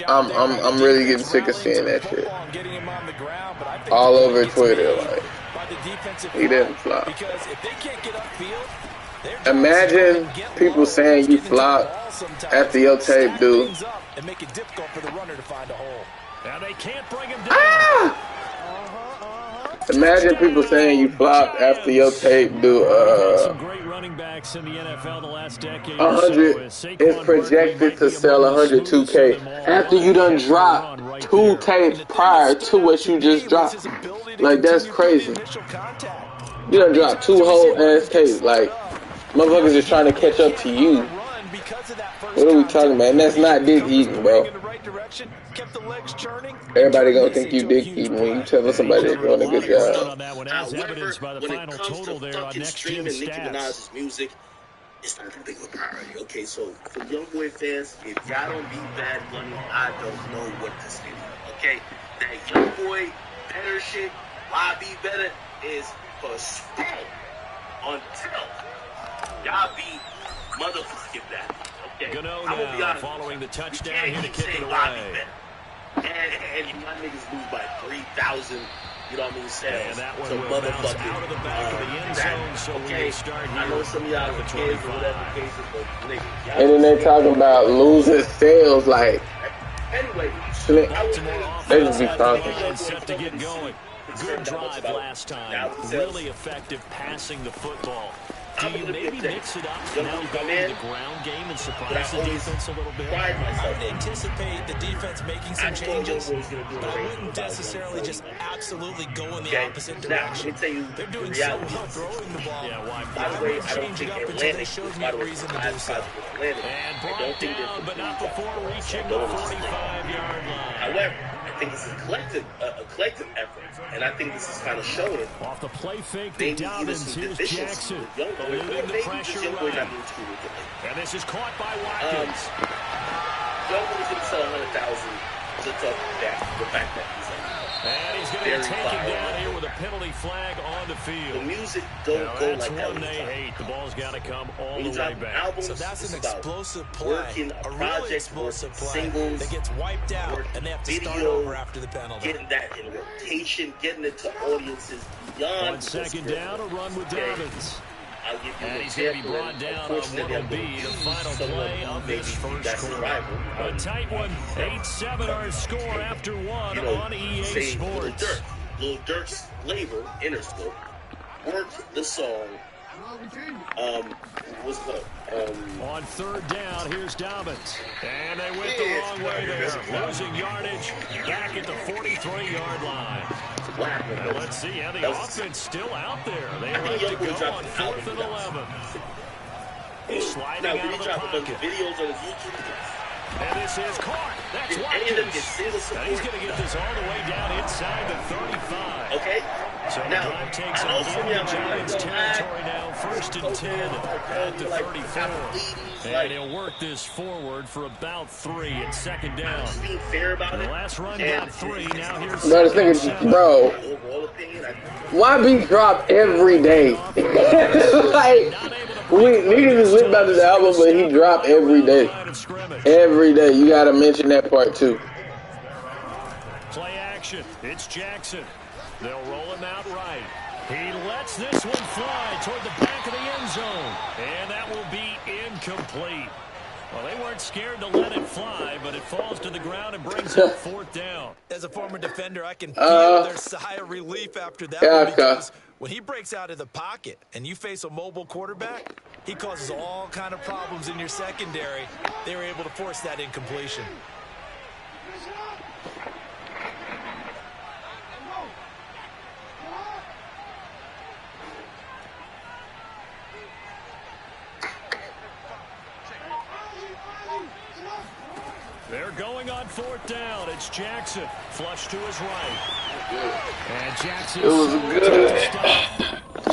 A: I'm really getting sick of seeing that shit all over Twitter. Like, he didn't flop. Imagine people saying you flopped after your tape, dude. Imagine people saying you flopped after your tape, dude. 100 is projected to sell 102K after you done dropped 2 tapes prior to what you just dropped. Like, that's crazy. You done dropped 2 whole ass tapes. Like, motherfuckers is trying to catch up to you. What are we talking about? And that's not dick eating, bro. Everybody gonna think you dick eating when you tell somebody they're doing a good job.
F: However, when it comes to fucking streaming Nicki Minaj's music, it's not that big of a priority. Okay, so for young boy fans, if y'all don't beat Bad Bunny, I don't know what to say. Okay, that young boy better shit, why be better is for stay until y'all beat motherfucking Bad Bunny. Okay, I'm gonna be honest.
B: Following the touchdown,
F: you can't keep saying why be better. And my niggas lose by 3,000. You know what I mean? Sales to motherfucking
B: out of the back of the end zone, so
F: okay. I know some of y'all are kids or whatever the case is, but nigga.
A: And then they talking about losing sales, like.
F: Anyway,
A: they just be talking.
B: Set to get going. Good drive last time. Really effective passing the football. Do you maybe mix it up now go to the ground game and surprise the defense a little bit?
D: I would anticipate the defense making some changes, but I wouldn't necessarily just absolutely go in the opposite direction. They're doing so well throwing the ball.
F: Yeah, why? By the way, I don't think Atlantic showed me a reason to do so.
B: And brought down, but not before reaching the 45-yard line.
F: However, I think it's a collective effort, and I think this is kind of showing.
B: Off the play fake to Dobbins, here's Jackson. Eluding the pressure right. And this is caught by Watkins.
F: Young boy's going to sell 100,000 to talk the fact that he's
B: and he's going to take him down here with a penalty flag on the field.
F: The music don't go like that.
B: One they hate. The ball's got to come all the way back.
F: Albums,
D: so that's an explosive play.
F: Working a
D: really explosive play
F: singles
D: that gets wiped out, and they have to start over after the penalty.
F: Getting that in rotation, getting it to audiences beyond.
B: 1 second down, a run with Dobbins.
F: And
B: he's going to be brought down on what will be the final play of this first quarter. A tight one, 8-7 our score after one on EA Sports.
F: Lil Durk's label, Interscope, worked the song. What's it called?
B: On third down, here's Dobbins. And they went the wrong way there. Losing yardage back at the 43-yard line. Now let's see how the offense still out there. They have to go on 4th and 11. He's sliding out of the pocket.
F: Videos on his YouTube.
B: And this is caught. That's Watkins. And he's going to get this all the way down inside the 35.
F: Okay.
B: So the drive takes him into Giants territory now. 1st and 10 at the 34. And he'll work this forward for about 3 at 2nd down.
F: Being fair about it.
B: The last run got 3. Now here's
A: bro, this nigga, bro. YB drop every day. Like, niggas is lit about this album, but he drop every day. Every day. You gotta mention that part too.
B: Play action. It's Jackson. They'll roll him out right. He lets this one fly toward the back of the end zone. And that will be incomplete. Well, they weren't scared to let it fly, but it falls to the ground and brings up 4th down.
D: As a former defender, I can feel their sigh of relief after that one, because when he breaks out of the pocket and you face a mobile quarterback, he causes all kind of problems in your secondary. They were able to force that incompletion.
B: They're going on 4th down. It's Jackson. Flush to his right. And Jackson.
A: It was good.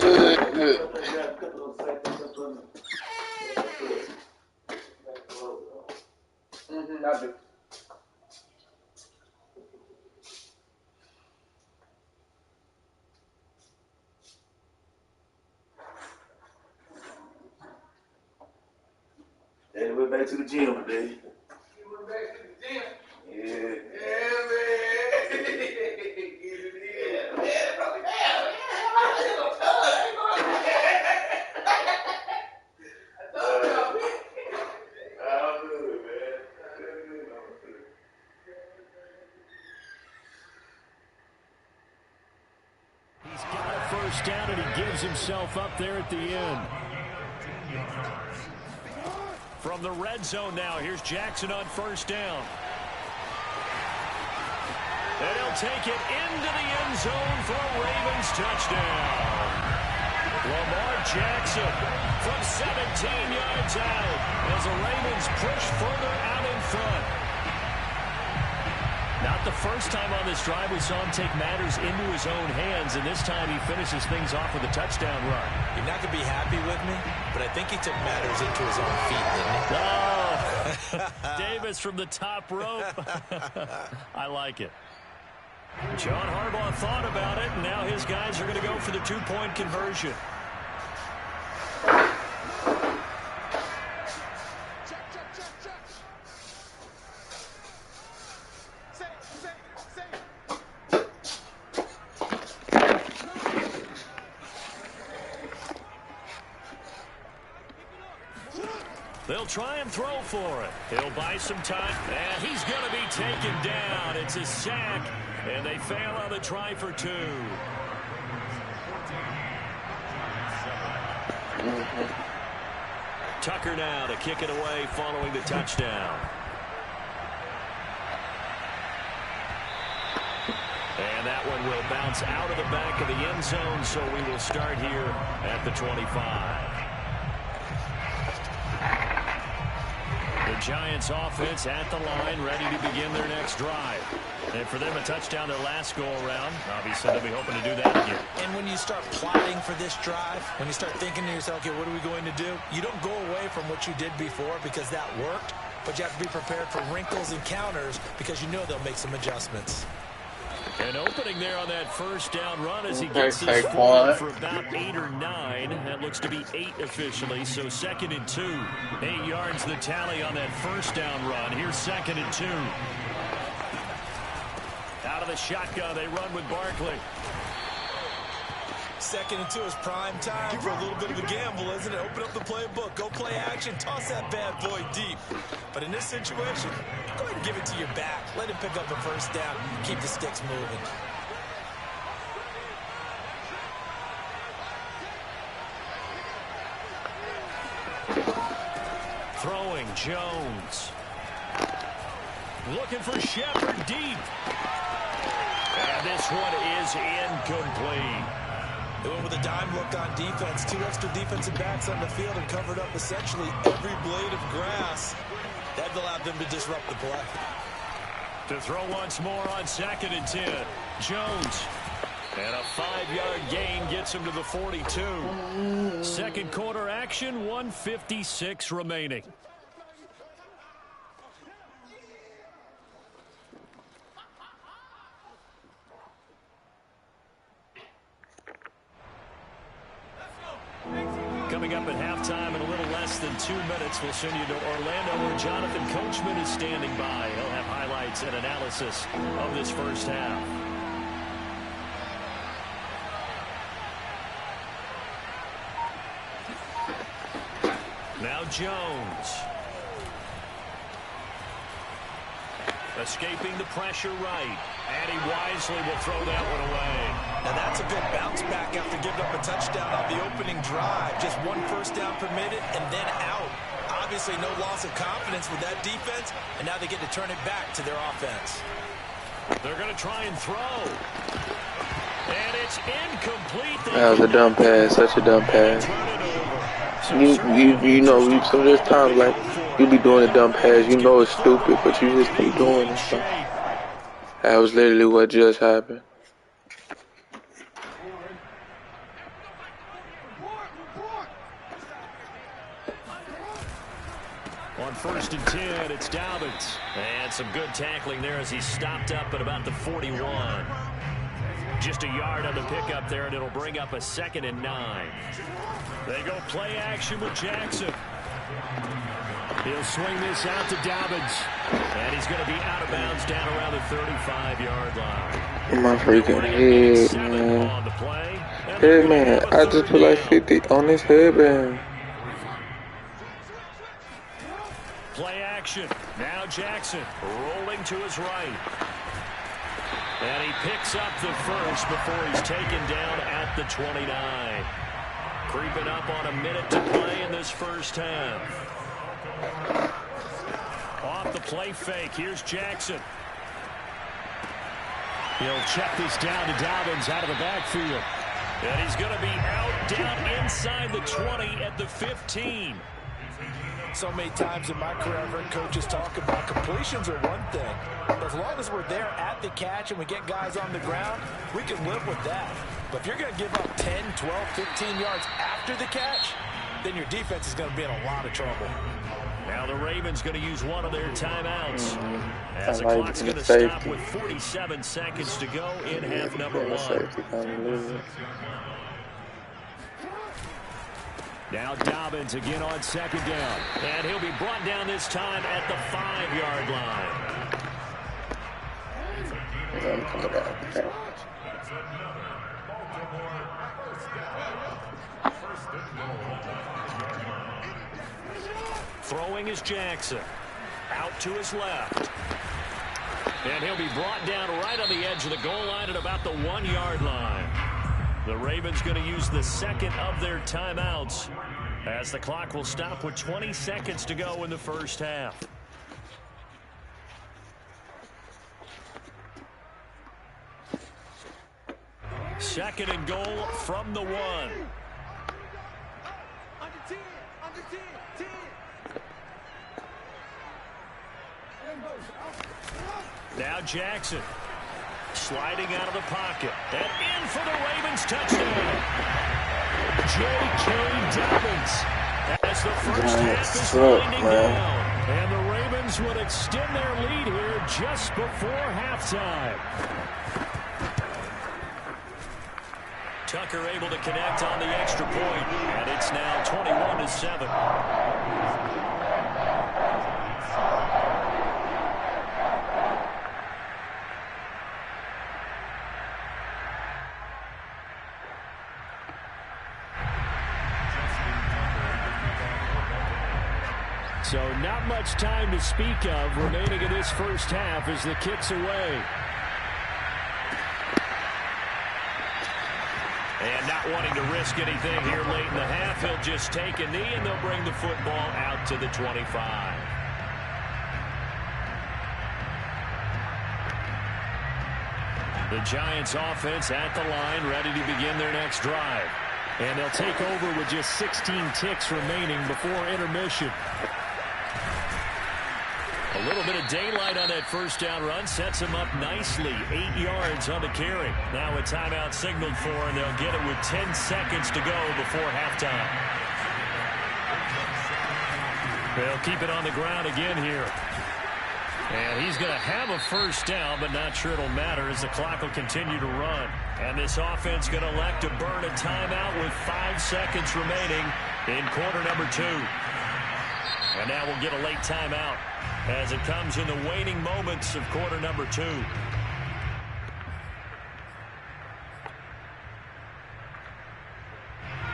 A: Good. I do.
F: Hey, we're back to the gym today.
A: You went back to the gym?
F: Yeah.
A: Yeah, man. Get it in. Yeah, bro.
B: He's got a first down, and he gives himself up there at the end. From the red zone now, here's Jackson on 1st down. And he'll take it into the end zone for a Ravens touchdown. Lamar Jackson from 17 yards out as the Ravens push further out in front. Not the first time on this drive we saw him take matters into his own hands, and this time he finishes things off with a touchdown run.
D: You're not going to be happy with me, but I think he took matters into his own feet, didn't he?
B: Oh, Davis from the top rope. I like it. John Harbaugh thought about it, and now his guys are going to go for the 2-point conversion. They'll try and throw for it. He'll buy some time, and he's going to be taken down. It's a sack, and they fail on the try for 2. Tucker now to kick it away following the touchdown. And that one will bounce out of the back of the end zone, so we will start here at the 25. The Giants offense at the line, ready to begin their next drive. And for them, a touchdown their last go-around. Obviously, they'll be hoping to do that again.
D: And when you start plotting for this drive, when you start thinking to yourself, okay, what are we going to do? You don't go away from what you did before because that worked, but you have to be prepared for wrinkles and counters because you know they'll make some adjustments.
B: An opening there on that first down run as he gets this forward for about 8 or 9. That looks to be 8 officially, so 2nd and 2. 8 yards the tally on that first down run. Here's 2nd and 2. Out of the shotgun, they run with Barkley.
D: 2nd and 2 is prime time for a little bit of a gamble, isn't it? Open up the playbook, go play action, toss that bad boy deep. But in this situation, go ahead and give it to your back. Let him pick up the first down, keep the sticks moving.
B: Throwing Jones. Looking for Shepard deep. And this one is incomplete.
D: They went with a dime look on defense. 2 extra defensive backs on the field and covered up essentially every blade of grass. That allowed them to disrupt the play.
B: To throw once more on 2nd and 10. Jones. And a 5-yard gain gets him to the 42. Second quarter action, 1:56 remaining. Coming up at halftime in a little less than 2 minutes, we'll send you to Orlando where Jonathan Coachman is standing by. He'll have highlights and analysis of this first half. Now Jones. Escaping the pressure right. And he wisely will throw that one away.
D: Now that's a good bounce back after giving up a touchdown on the opening drive. Just 1 first down permitted and then out. Obviously no loss of confidence with that defense, and now they get to turn it back to their offense.
B: They're going to try and throw. And it's incomplete.
A: That was a dumb pass, such a dumb pass. You know, so there's times like you be doing a dumb pass, you know it's stupid, but you just keep doing it. So that was literally what just happened.
B: On 1st and 10, it's Dobbins. And some good tackling there as he stopped up at about the 41. Just a yard on the pickup there, and it'll bring up a 2nd and 9. They go play action with Jackson. He'll swing this out to Dobbins. And he's going to be out of bounds down around the 35-yard line.
A: My freaking head, man. Hey, man, I just put like 50 on this headband.
B: Play action. Now Jackson rolling to his right. And he picks up the first before he's taken down at the 29. Creeping up on a minute to play in this first half. Off the play fake. Here's Jackson. He'll check this down to Dobbins out of the backfield. And he's going to be out down inside the 20 at the 15.
D: So many times in my career, I've heard coaches talk about completions are one thing. But as long as we're there at the catch and we get guys on the ground, we can live with that. But if you're going to give up 10, 12, 15 yards after the catch, then your defense is going to be in a lot of trouble.
B: Now the Ravens going to use one of their timeouts. As the clock's going to stop with 47 seconds to go in half number 1. Now Dobbins again on 2nd down. And he'll be brought down this time at the 5-yard line. Throwing is Jackson. Out to his left. And he'll be brought down right on the edge of the goal line at about the 1-yard line. The Ravens going to use the 2nd of their timeouts as the clock will stop with 20 seconds to go in the first half. Second and goal from the 1. Now Jackson. Sliding out of the pocket. And in for the Ravens touchdown. J.K. Dobbins. As the first half is winding down. And the Ravens would extend their lead here just before halftime. Tucker able to connect on the extra point. And it's now 21-7. So not much time to speak of remaining in this first half as the kick's away. And not wanting to risk anything here late in the half, he'll just take a knee and they'll bring the football out to the 25. The Giants offense at the line, ready to begin their next drive. And they'll take over with just 16 ticks remaining before intermission. A little bit of daylight on that first down run sets him up nicely. 8 yards on the carry. Now a timeout signaled for, and they'll get it with 10 seconds to go before halftime. They'll keep it on the ground again here. And he's going to have a first down, but not sure it'll matter as the clock will continue to run. And this offense going to elect to burn a timeout with 5 seconds remaining in quarter number 2. And now we'll get a late timeout as it comes in the waning moments of quarter number 2.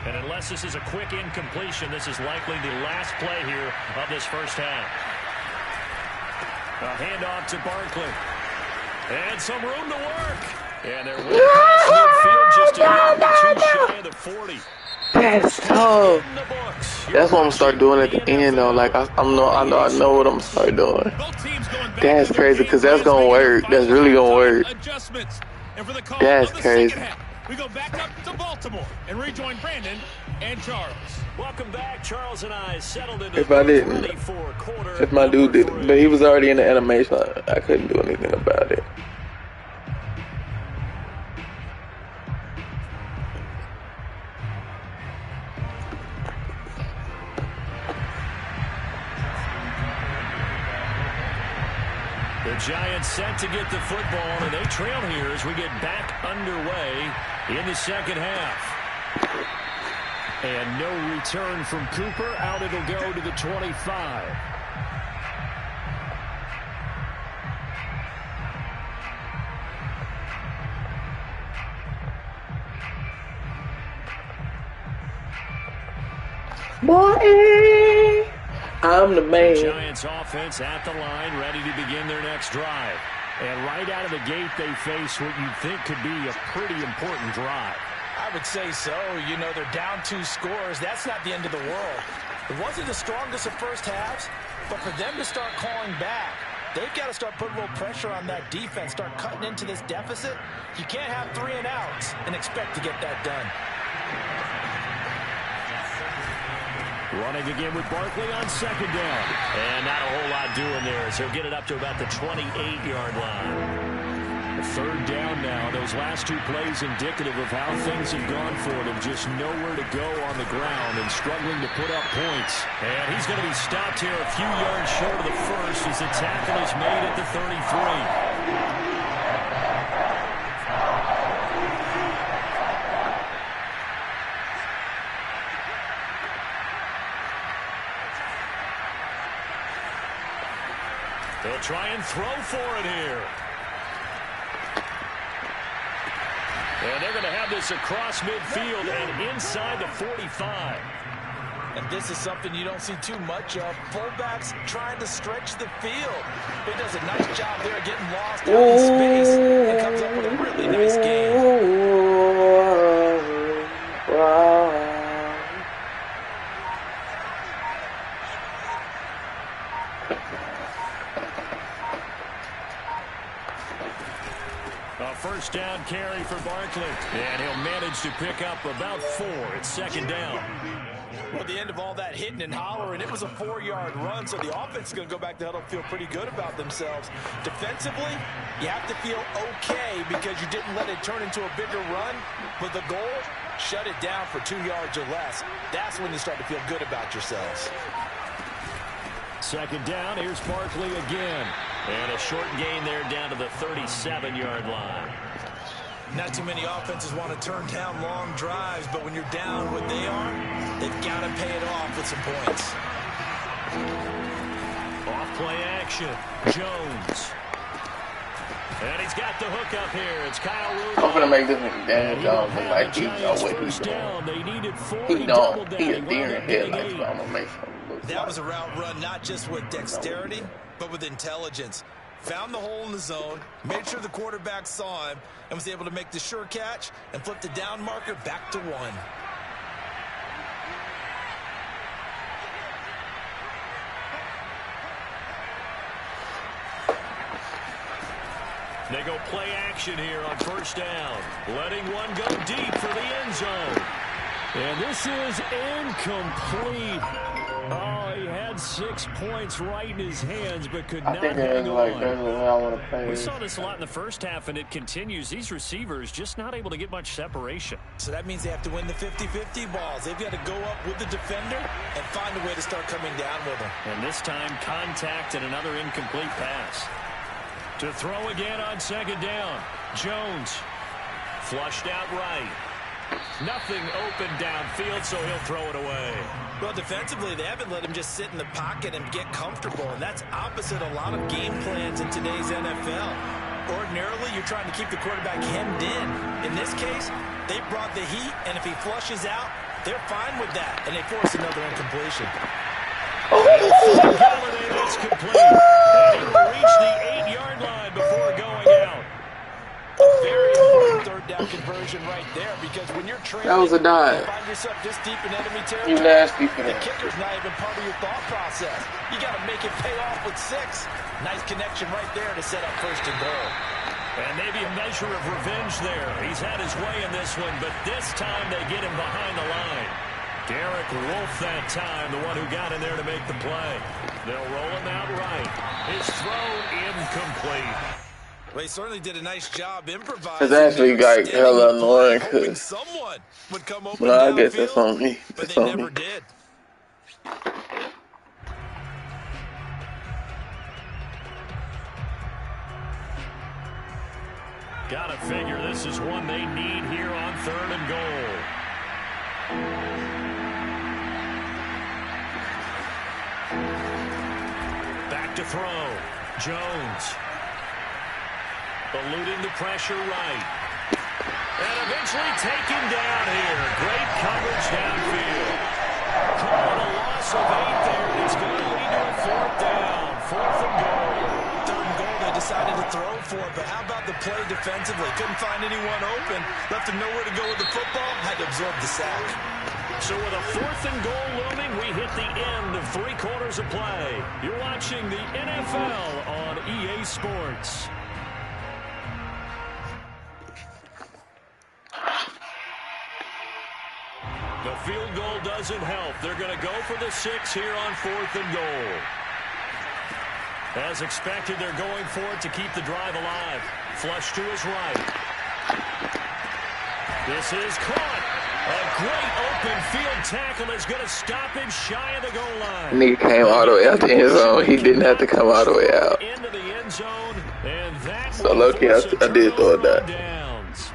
B: And unless this is a quick incompletion, this is likely the last play here of this first half. A handoff to Barkley. And some room to work. And they're way past midfield, just a yard or two shy of the 40.
A: That's tough. That's what I'm gonna start doing at the end, though. Like I know what I'm gonna start doing. That's crazy, because that's gonna work. That's really gonna work.
E: And for the call
A: That's
E: of the
A: crazy.
E: second half, we go back up to Baltimore and rejoin Brandon and Charles.
B: Welcome back. Charles and I settled into
A: If I didn't,
B: ready for quarter
A: if my dude did it, but he was already in the animation, I couldn't do anything about it.
B: The Giants set to get the football, and they trail here as we get back underway in the second half. And no return from Cooper. Out it'll go to the 25.
A: Boy, I'm the man.
B: The Giants offense at the line, ready to begin their next drive. And right out of the gate, they face what you think could be a pretty important drive.
D: I would say so. You know, they're down 2 scores. That's not the end of the world. It wasn't the strongest of first halves, but for them to start calling back, they've got to start putting a little pressure on that defense, start cutting into this deficit. You can't have 3 and outs and expect to get that done.
B: Running again with Barkley on second down. And not a whole lot doing there, so he'll get it up to about the 28-yard line. Third down now. Those last 2 plays indicative of how things have gone for them. Just nowhere to go on the ground and struggling to put up points. And he's going to be stopped here a few yards short of the first as the tackle is made at the 33. They'll try and throw for it here. And they're going to have this across midfield and inside the 45.
D: And this is something you don't see too much of. Fullbacks trying to stretch the field. He does a nice job there getting lost out in space and comes up with a really nice game.
B: A first down carry for Barkley. And he'll manage to pick up about 4 at second down.
D: Well, at the end of all that hitting and hollering, it was a 4-yard run, so the offense is going to go back to huddle, feel pretty good about themselves. Defensively, you have to feel okay because you didn't let it turn into a bigger run. But the goal, shut it down for 2 yards or less. That's when you start to feel good about yourselves.
B: Second down, here's Barkley again. And a short gain there down to the 37-yard line.
D: Not too many offenses want to turn down long drives, but when you're down what they are, they've got to pay it off with some points.
B: Off play action, Jones. And he's got the hook up here. It's Kyle Rudolph.
A: I'm gonna make this nigga Daniel Jones look like he know what he's doing.
B: They needed 4.
A: He don't. He a deer in headlights, but I'm gonna make him look
D: That
A: like.
D: was a route run not just with dexterity, but with intelligence. Found the hole in the zone, made sure the quarterback saw him, and was able to make the sure catch and flip the down marker back to 1.
B: They go play action here on first down. Letting one go deep for the end zone. And this is incomplete. Oh, he had 6 points right in his hands, but could not hang on.
A: That's the way I want to play.
B: We saw this a lot in the first half, and it continues. These receivers just not able to get much separation.
D: So that means they have to win the 50-50 balls. They've got to go up with the defender and find a way to start coming down with them.
B: And this time, contact and another incomplete pass. To throw again on second down. Jones flushed out right. Nothing open downfield, so he'll throw it away.
D: Well, defensively, they haven't let him just sit in the pocket and get comfortable, and that's opposite a lot of game plans in today's NFL. Ordinarily, you're trying to keep the quarterback hemmed in. In this case, they brought the heat, and if he flushes out, they're fine with that, and they force another incompletion.
B: It's complete. And he will reach the 8-yard line before going out.
D: Very important third down conversion right there, because when you're trailing,
A: That was a dive.
D: you find yourself this deep in enemy territory.
A: You nasty for
D: The
A: that.
D: kicker's not even part of your thought process. You got to make it pay off with 6. Nice connection right there to set up first and goal.
B: And maybe a measure of revenge there. He's had his way in this one, but this time they get him behind the line. Derek Wolfe that time, the one who got in there to make the play. They'll roll him out right. His throw incomplete.
D: Well, he certainly did a nice job improvising.
A: It's actually like hella annoying because
D: someone would come open
A: well, I guess it's on me.
D: But
A: It's
D: they
A: on
D: never
A: me.
D: did.
B: Gotta figure this is one they need here on 3rd and goal. Back to throw. Jones. Eluding the pressure right. And eventually taken down here. Great coverage downfield. Call it a loss of 8 there. It's going to lead to a 4th down. 4th and goal.
D: 3rd and goal they decided to throw for it, but how about the play defensively? Couldn't find anyone open. Left him nowhere to go with the football. Had to absorb the sack.
B: So with a 4th and goal looming, we hit the end of 3 quarters of play. You're watching the NFL on EA Sports. The field goal doesn't help. They're going to go for the 6 here on 4th and goal. As expected, they're going for it to keep the drive alive. Flush to his right. This is caught. A great open field tackle is going to stop him shy of the goal line.
A: Nigga came all the way out the end zone. He didn't have to come all the way out.
B: Into the end zone, and that
A: So lucky I did throw it that.
B: downs.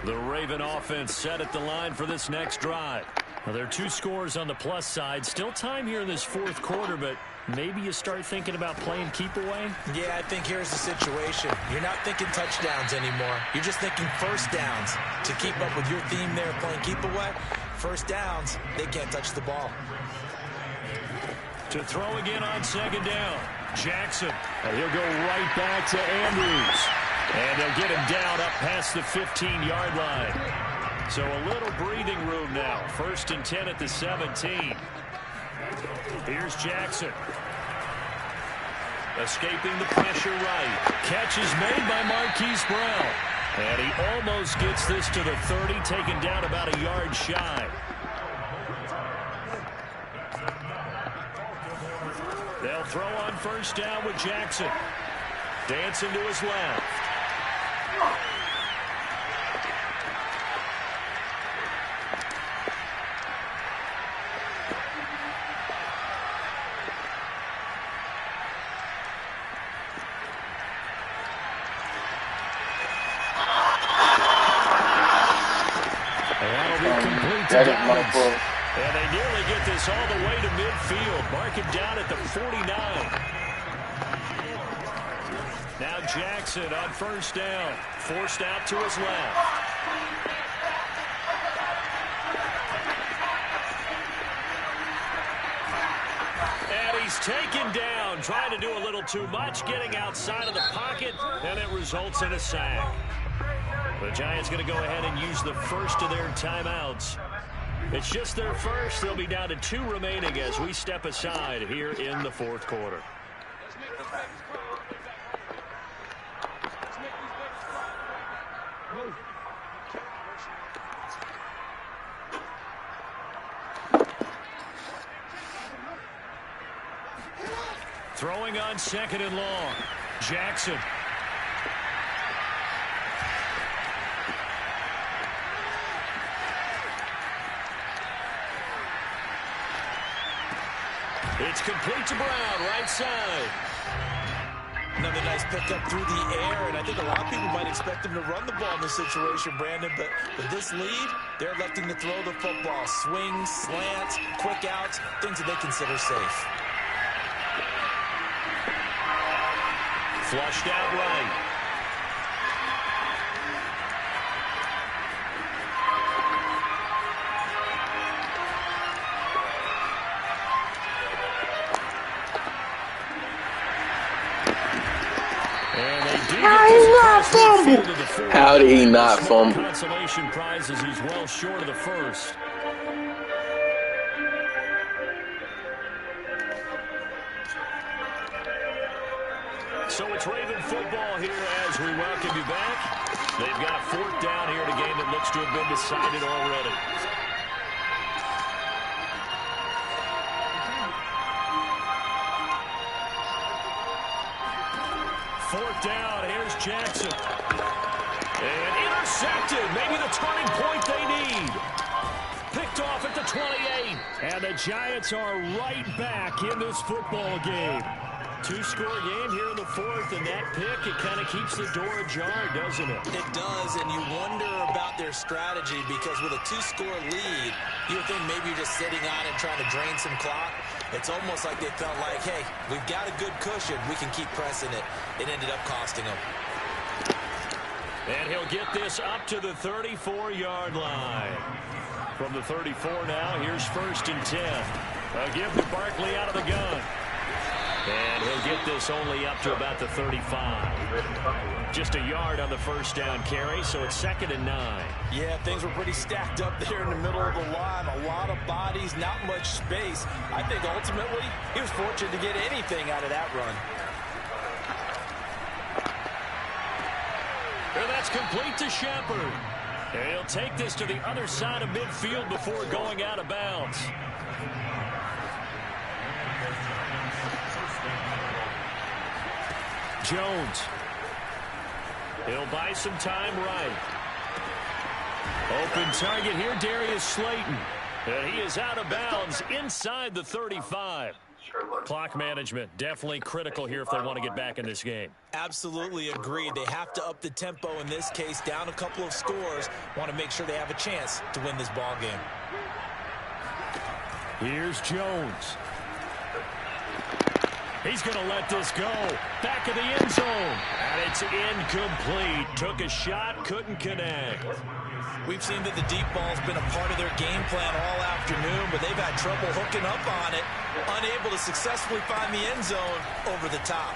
B: The Raven offense set at the line for this next drive. Well, there are 2 scores on the plus side. Still time here in this 4th quarter, but maybe you start thinking about playing keep away?
D: Yeah, I think here's the situation. You're not thinking touchdowns anymore. You're just thinking first downs. To keep up with your theme there, playing keep away, first downs, they can't touch the ball.
B: To throw again on 2nd down. Jackson. And he'll go right back to Andrews. And they'll get him down up past the 15-yard line. So a little breathing room now. 1st and 10 at the 17. Here's Jackson. Escaping the pressure right. Catch is made by Marquise Brown. And he almost gets this to the 30, taken down about a yard shy. They'll throw on 1st down with Jackson. Dancing to his left.
A: That is my fault.
B: And they nearly get this all the way to midfield. Mark him down at the 49. Now Jackson on 1st down. Forced out to his left. And he's taken down. Trying to do a little too much. Getting outside of the pocket. And it results in a sack. The Giants going to go ahead and use the first of their timeouts. It's just their first. They'll be down to 2 remaining as we step aside here in the 4th quarter. Throwing on 2nd and long. Jackson. It's complete to Brown, right side.
D: Another nice pickup through the air, and I think a lot of people might expect him to run the ball in this situation, Brandon, but with this lead, they're electing to throw the football. Swings, slants, quick outs, things that they consider safe.
B: Flushed out right.
A: How did he not fumble?
B: Consolation prizes. He's well short of the first. So it's Raven football here as we welcome you back. They've got a 4th down here in a game that looks to have been decided already. Fourth down, here's Jackson. And intercepted, maybe the turning point they need. Picked off at the 28. And the Giants are right back in this football game. 2-score game here in the 4th, and that pick, it kind of keeps the door ajar, doesn't it?
D: It does, and you wonder about their strategy because with a 2-score lead, you would think maybe you're just sitting on it trying to drain some clock. It's almost like they felt like, hey, we've got a good cushion. We can keep pressing it. It ended up costing them.
B: And he'll get this up to the 34-yard line. From the 34 now, here's 1st and 10. A give to Barkley out of the gun. And he'll get this only up to about the 35. Just a yard on the 1st down carry, so it's 2nd and 9.
D: Yeah, things were pretty stacked up there in the middle of the line. A lot of bodies, not much space. I think ultimately he was fortunate to get anything out of that run.
B: And that's complete to Shepard. And he'll take this to the other side of midfield before going out of bounds. Jones. He'll buy some time right. Open target here, Darius Slayton. And he is out of bounds inside the 35. Clock management, definitely critical here if they want to get back in this game.
D: Absolutely agreed. They have to up the tempo in this case, down a couple of scores. Want to make sure they have a chance to win this ball game.
B: Here's Jones. He's going to let this go. Back of the end zone. And it's incomplete. Took a shot, couldn't connect.
D: We've seen that the deep ball's been a part of their game plan all afternoon, but they've had trouble hooking up on it. Unable to successfully find the end zone over the top.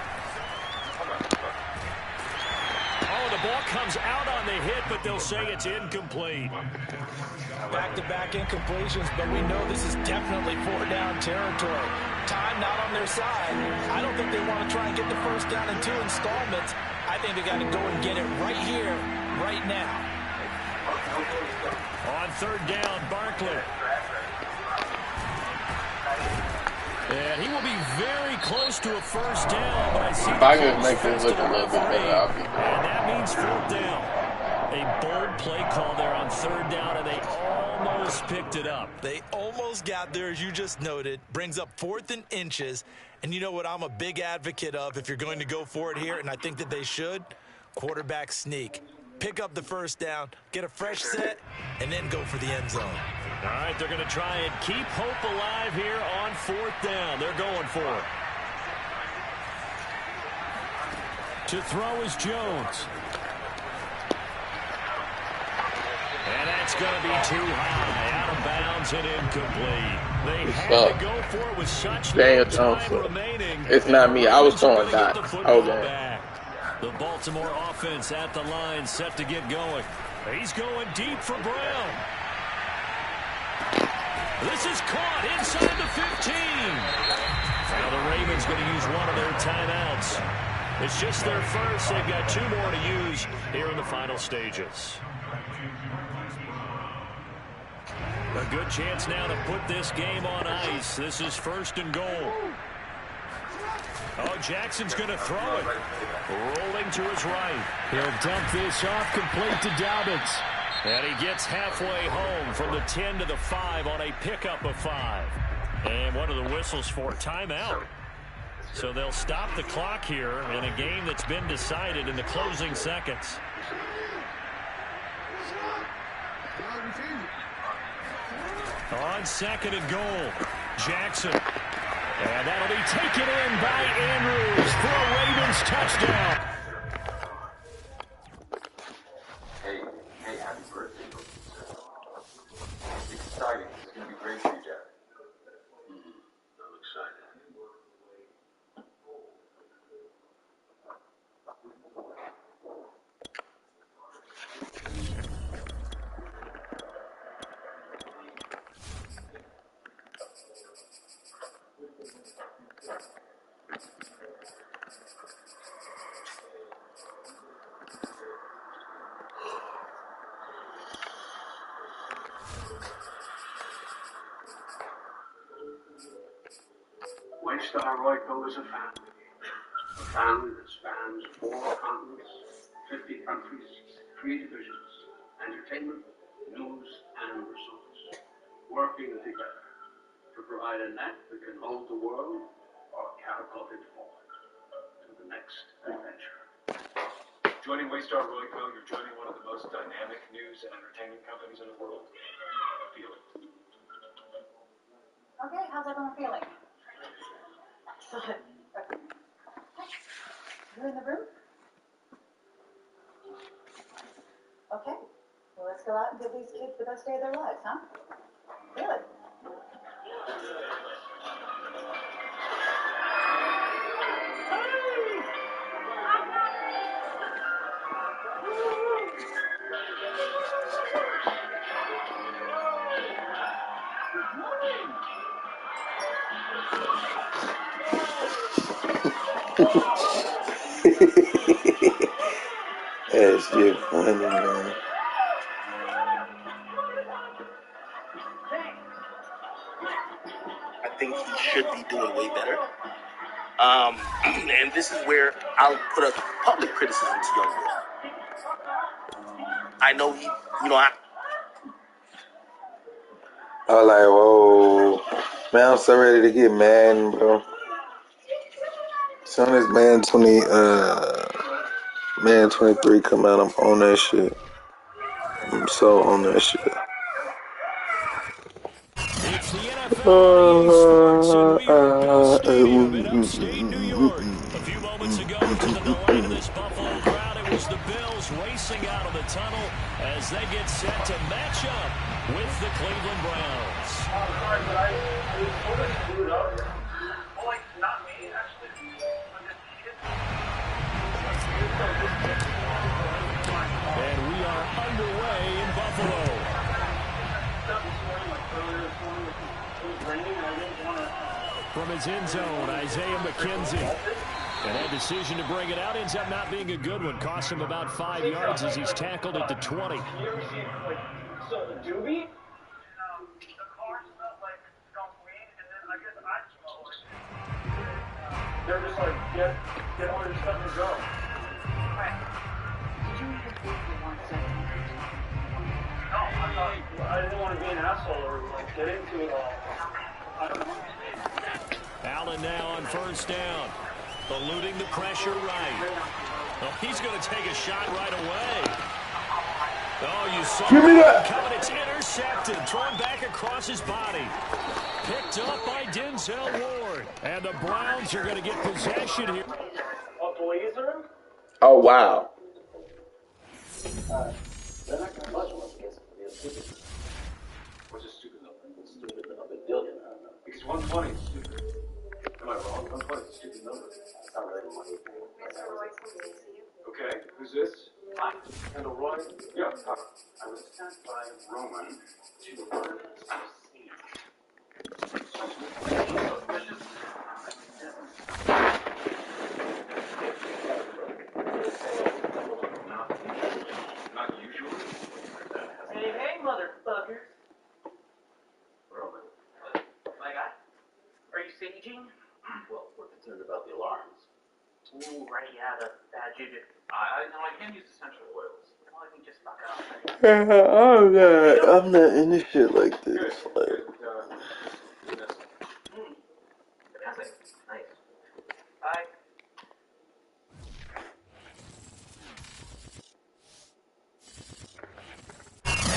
B: Oh, the ball comes out on the hit, but they'll say it's incomplete.
D: Back-to-back incompletions, but we know this is definitely 4-down territory. Time not on their side. I don't think they want to try and get the 1st down in 2 installments. I think they got to go and get it right here, right now.
B: On 3rd down, Barkley. And he will be very close to a 1st down, but I see
A: if I could make this look a little bit better, I'll be there.
B: And that means 4th down. A bold play call there on 3rd down, and they almost picked it up.
D: They almost got there, as you just noted. Brings up 4th and inches. And you know what I'm a big advocate of if you're going to go for it here, and I think that they should? Quarterback sneak. Pick up the 1st down, get a fresh set, and then go for the end zone.
B: All right, they're going to try and keep hope alive here on 4th down. They're going for it. To throw is Jones. And that's going to be too high. Out of bounds and incomplete. They had to go for it with such little time remaining.
A: It's not me. I was throwing that. Okay.
B: The Baltimore offense at the line, set to get going. He's going deep for Brown. This is caught inside the 15. Now the Ravens going to use one of their timeouts. It's just their first. They've got 2 more to use here in the final stages. A good chance now to put this game on ice. This is 1st and goal. Oh, Jackson's going to throw it. Rolling to his right. He'll dump this off complete to Dobbins. And he gets halfway home from the 10 to the 5 on a pickup of 5. And what are the whistles for? Timeout. So they'll stop the clock here in a game that's been decided in the closing seconds. On 2nd and goal, Jackson. And that'll be taken in by Andrews for a Ravens touchdown.
G: Hey, happy birthday. It's exciting. It's going to be great for you, Jack. I'm excited. Waystar Royco is a family that spans 4 continents, 50 countries, 3 divisions, entertainment, news, and results, working together to provide a net that can hold the world or catapult it forward to the next adventure.
E: Joining Waystar Royco, you're joining one of the most dynamic news and entertainment companies in the world. Feel it.
H: Okay, how's everyone feeling? Good. You in the room? Okay. Well, let's go out and give these kids the best day of their lives, huh? Good.
A: That shit funny, man.
F: I think he should be doing way better. And this is where I'll put a public criticism to Young Boy. I know he,
A: I was like, whoa. Man, I'm so ready to get Madden, bro. As soon as Madden 23 come out, I'm on that shit. I'm so on that shit.
B: It's the NFL on EA Sports, and we are at Bill Stadium in upstate New York. A few moments ago, to the delight of this Buffalo crowd, it was the Bills racing out of the tunnel as they get set to match up with the Cleveland Browns. And we are underway in Buffalo. From his end zone, Isaiah McKenzie. And that decision to bring it out ends up not being a good one. Cost him about 5 yards as he's tackled at the 20.
I: The car smelled like skunk weed, and then I guess I smelled like they're just like, get all your stuff and go. Right. Did you even think for 1 second? No, I didn't want to be an asshole or like get into it all. I don't know.
B: Allen now on first down. Eluding the pressure right. Oh, he's going to take a shot right away. Oh, you saw it coming. It's intercepted. Thrown back across his body. Picked up by Denzel Ward. And the Browns are going to get possession here.
I: A blazer?
A: Oh, wow.
G: They're not going to budge once it gets to be a stupid. What's a stupid number? It's stupid of a billion. I don't know. Because 120 is stupid. Am I wrong? 120 is a stupid number. It's not really money. Okay, who's this? Hi. Kendall Roy? Yeah. I was sent by Roman to learn Not usually.
I: Hey, motherfuckers.
G: Roman.
I: My guy. Are you saging?
G: Well, we're concerned about the alarms.
I: Ooh, right, yeah, the bad juju.
G: I can't use essential oils.
I: Well, you just fuck off.
A: I'm not in this shit like this. Like,
I: Fantastic. Nice. Bye.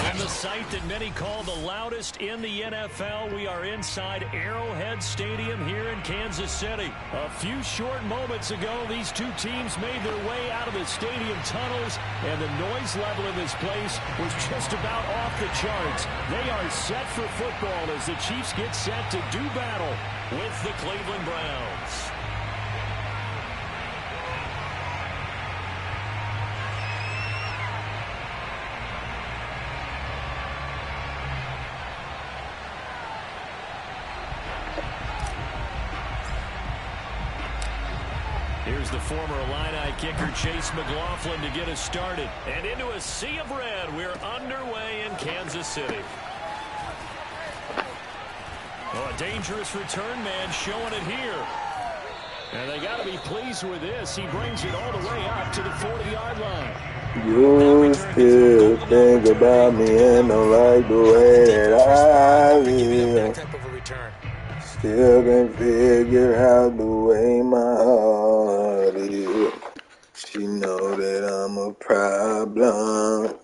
B: And the sight that many call the loudest in the NFL, we are inside Arrowhead Stadium here in Kansas City. A few short moments ago, these two teams made their way out of the stadium tunnels, and the noise level in this place was just about off the charts. They are set for football as the Chiefs get set to do battle with the Cleveland Browns. here's the former Illini kicker Chase McLaughlin to get us started. And into a sea of red, we're underway in Kansas City. Oh, a dangerous return man showing it here. And they got to be pleased with this. He brings it all the way up to the 40-yard line.
J: You still think about me and don't like the way that I live. Still can figure out the way my heart is. She know that I'm a problem.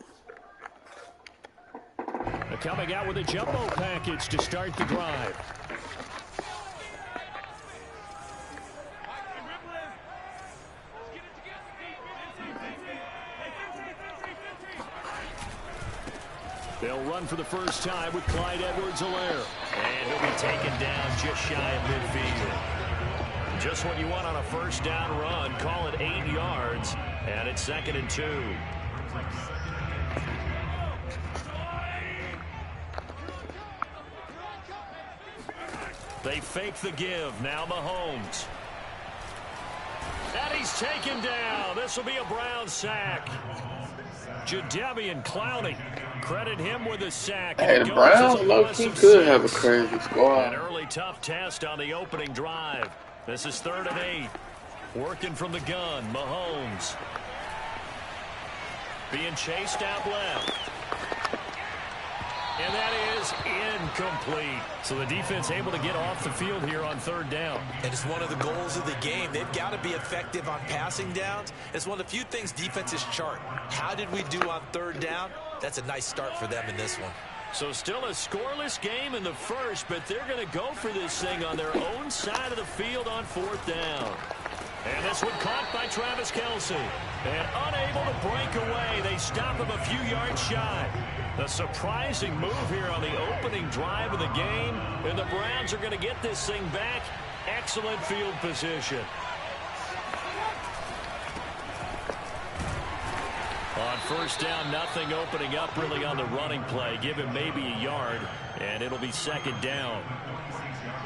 B: They're coming out with a jumbo package to start the drive. They'll run for the first time with Clyde Edwards-Helaire. And he'll be taken down just shy of midfield. Just what you want on a first down run. Call it 8 yards. And it's 2nd and 2. They fake the give. Now Mahomes. And he's taken down. This will be a Brown sack. Jadeveon Clowney. Credit him with a sack.
A: Hey, the Browns low-key could have a crazy squad.
B: An early tough test on the opening drive. This is 3rd and 8. Working from the gun, Mahomes. Being chased out left. And that is incomplete. So the defense able to get off the field here on 3rd down.
D: And it's one of the goals of the game. They've got to be effective on passing downs. It's one of the few things defenses chart. How did we do on 3rd down? That's a nice start for them in this one.
B: So still a scoreless game in the first, but they're going to go for this thing on their own side of the field on 4th down. And this one caught by Travis Kelce. And unable to break away, they stop him a few yards shy. A surprising move here on the opening drive of the game. And the Browns are going to get this thing back. Excellent field position. On 1st down, nothing opening up really on the running play. Give him maybe a yard, and it'll be 2nd down.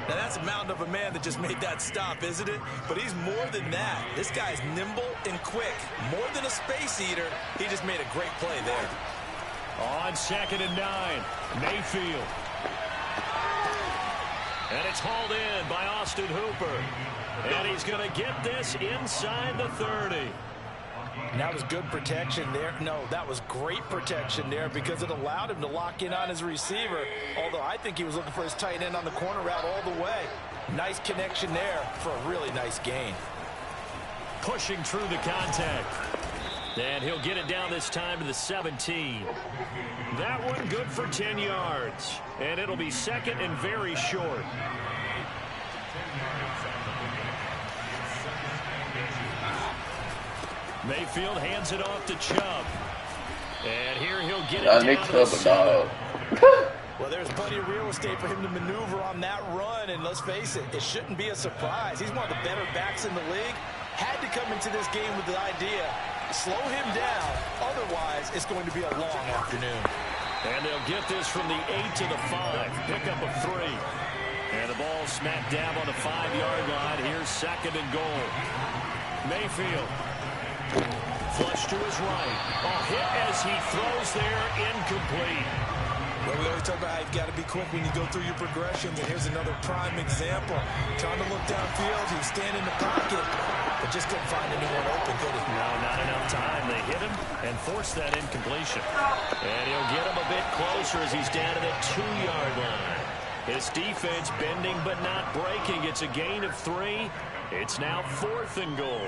D: Now, that's a mountain of a man that just made that stop, isn't it? But he's more than that. This guy's nimble and quick. More than a space eater, he just made a great play there.
B: On 2nd and 9, Mayfield. And it's hauled in by Austin Hooper. And he's going to get this inside the 30.
D: And that was good protection there. No, that was great protection there because it allowed him to lock in on his receiver. Although I think he was looking for his tight end on the corner route all the way. Nice connection there for a really nice gain.
B: Pushing through the contact. And he'll get it down this time to the 17. That one good for 10 yards. And it'll be 2nd and very short. Mayfield hands it off to Chubb. And here he'll get it down
A: Nick
B: to the 7.
D: Well, there's plenty of real estate for him to maneuver on that run. And let's face it, it shouldn't be a surprise. He's one of the better backs in the league. Had to come into this game with the idea, slow him down. Otherwise, it's going to be a long afternoon.
B: And they'll get this from the 8 to the 5. Pick up a 3. And the ball smack dab on the 5-yard line. Here's 2nd and goal. Mayfield. Flush to his right. A hit as he throws there, incomplete.
D: Well, we always talk about how you've got to be quick when you go through your progressions, and here's another prime example. Trying to look downfield, he was standing in the pocket, but just couldn't find anyone open, could he?
B: No, not enough time. They hit him and forced that incompletion. And he'll get him a bit closer as he's down to the 2-yard line. His defense bending but not breaking. It's a gain of 3. It's now 4th and goal.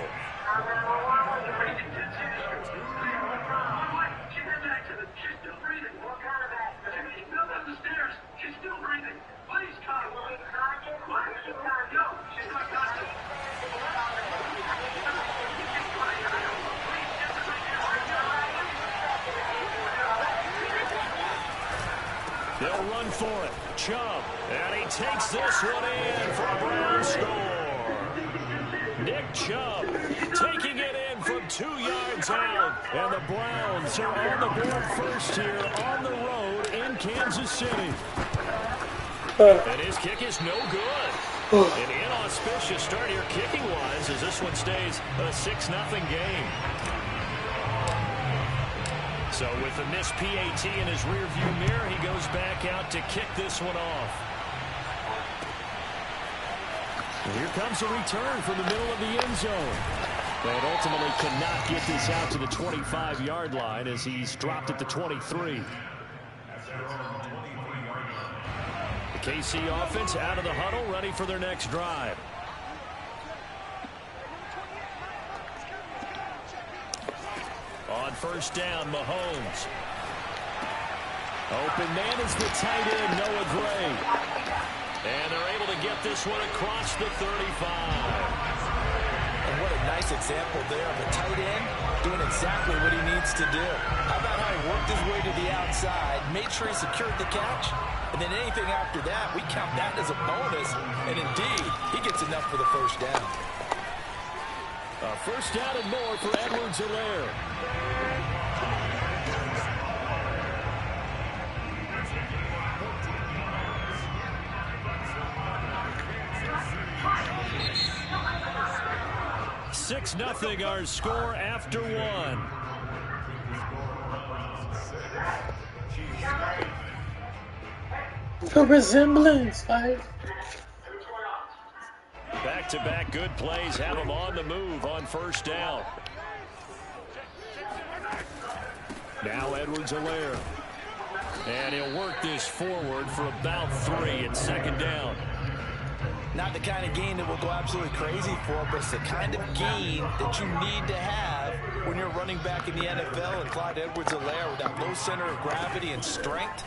B: They'll run for it. Chubb. And he takes this one in for a Brown score. Nick Chubb taking it in from 2 yards out. And the Browns are on the board first here on the road in Kansas City. And his kick is no good. An inauspicious start here kicking-wise as this one stays a 6-0 game. So with the missed PAT in his rearview mirror, he goes back out to kick this one off. And here comes a return from the middle of the end zone. But ultimately cannot get this out to the 25-yard line as he's dropped at the 23. The KC offense out of the huddle, ready for their next drive. On first down, Mahomes. Open man is the tight end, Noah Gray. And they're able to get this one across the 35.
D: And what a nice example there of a tight end doing exactly what he needs to do. How about how he worked his way to the outside, made sure he secured the catch, and then anything after that, we count that as a bonus. And indeed, he gets enough for the first down.
B: A first down and more for Edwards-Helaire. Nothing our score after one.
A: The resemblance, right?
B: Back-to-back good plays have him on the move on first down. Now Edwards-Helaire. And he'll work this forward for about 3 at second down.
D: Not the kind of gain that will go absolutely crazy for, but it's the kind of gain that you need to have when you're running back in the NFL. And Clyde Edwards-Helaire, with that low center of gravity and strength,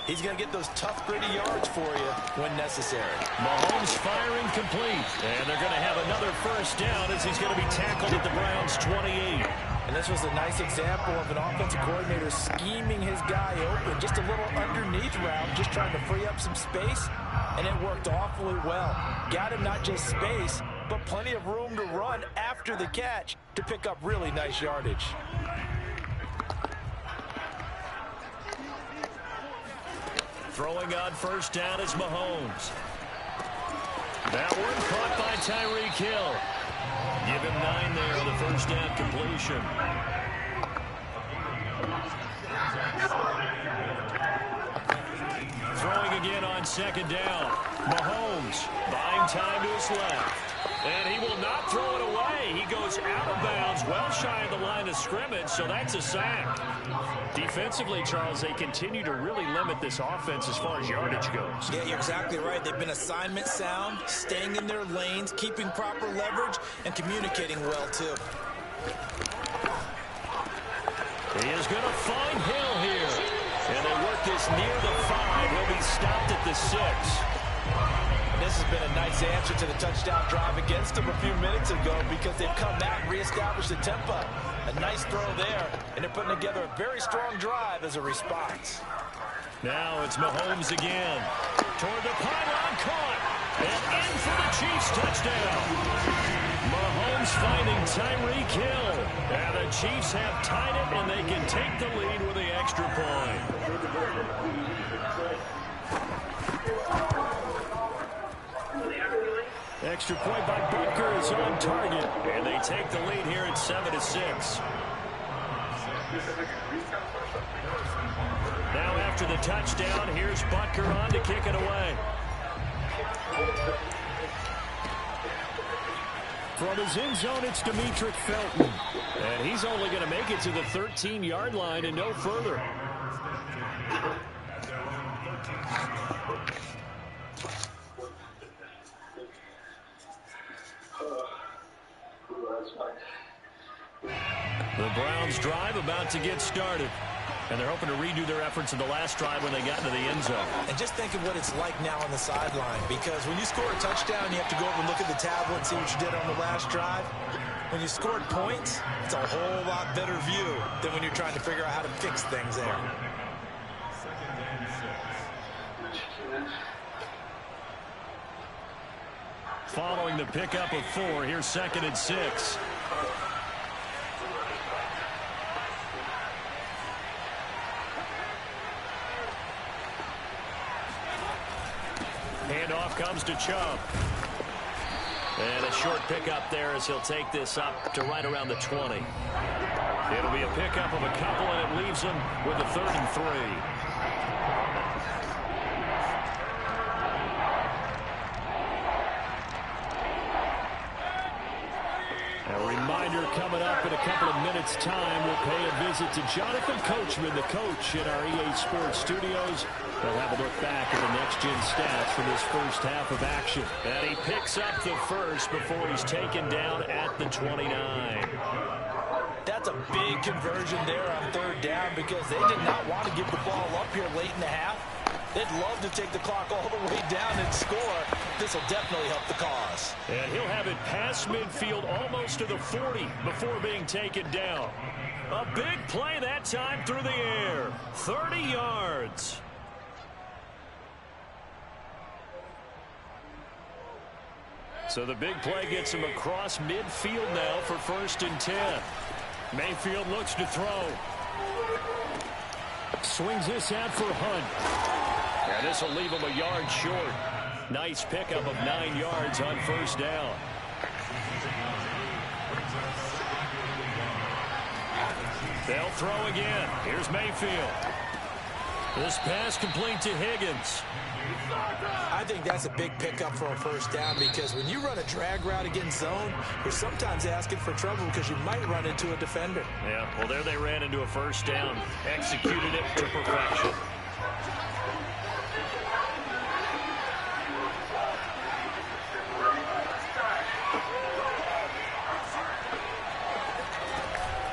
D: he's going to get those tough, gritty yards for you when necessary.
B: Mahomes firing complete. And they're going to have another first down as he's going to be tackled at the Browns' 28.
D: And this was a nice example of an offensive coordinator scheming his guy open. Just a little underneath route, just trying to free up some space. And it worked awfully well. Got him not just space, but plenty of room to run after the catch to pick up really nice yardage.
B: Throwing on first down is Mahomes. That one caught by Tyreek Hill. Give him 9 there on the first down completion. Throwing again on second down. Mahomes buying time to his left. And he will not throw it away. He goes out of bounds, well shy of the line of scrimmage, so that's a sack. Defensively, Charles, they continue to really limit this offense as far as yardage goes.
D: Yeah, you're exactly right. They've been assignment sound, staying in their lanes, keeping proper leverage, and communicating well, too.
B: He is going to find Hill here. And they work this near the 5. He'll be stopped at the 6.
D: This has been a nice answer to the touchdown drive against them a few minutes ago because they've come back and reestablished the tempo. A nice throw there, and they're putting together a very strong drive as a response.
B: Now it's Mahomes again. Toward the pylon, caught. And in for the Chiefs touchdown. Mahomes finding Tyreek Hill. And the Chiefs have tied it, and they can take the lead with the extra point. Extra point by Butker is on target. And they take the lead here at 7-6. Now after the touchdown, here's Butker on to kick it away. From his end zone, it's Demetric Felton. And he's only going to make it to the 13-yard line and no further. The Browns drive about to get started. And they're hoping to redo their efforts in the last drive when they got into the end zone.
D: And just think of what it's like now on the sideline. Because when you score a touchdown, you have to go over and look at the tablet and see what you did on the last drive. When you scored points, it's a whole lot better view than when you're trying to figure out how to fix things there.
B: Following the pickup of 4, here's 2nd and 6. Handoff comes to Chubb. And a short pickup there as he'll take this up to right around the 20. It'll be a pickup of a couple, and it leaves him with a 3rd and 3. A reminder coming up in a couple of minutes' time. We'll pay a visit to Jonathan Coachman, the coach in our EA Sports studios. We'll have a look back at the next-gen stats from this first half of action. And he picks up the first before he's taken down at the 29.
D: That's a big conversion there on 3rd down because they did not want to give the ball up here late in the half. They'd love to take the clock all the way down and score. This will definitely help the cause.
B: And he'll have it past midfield almost to the 40 before being taken down. A big play that time through the air. 30 yards. So the big play gets him across midfield now for 1st and 10. Mayfield looks to throw. Swings this out for Hunt. And this will leave him a yard short. Nice pickup of 9 yards on 1st down. They'll throw again. Here's Mayfield. This pass complete to Higgins.
D: I think that's a big pickup for a 1st down because when you run a drag route against zone, you're sometimes asking for trouble because you might run into a defender.
B: Yeah, well, there they ran into a 1st down. Executed it to perfection.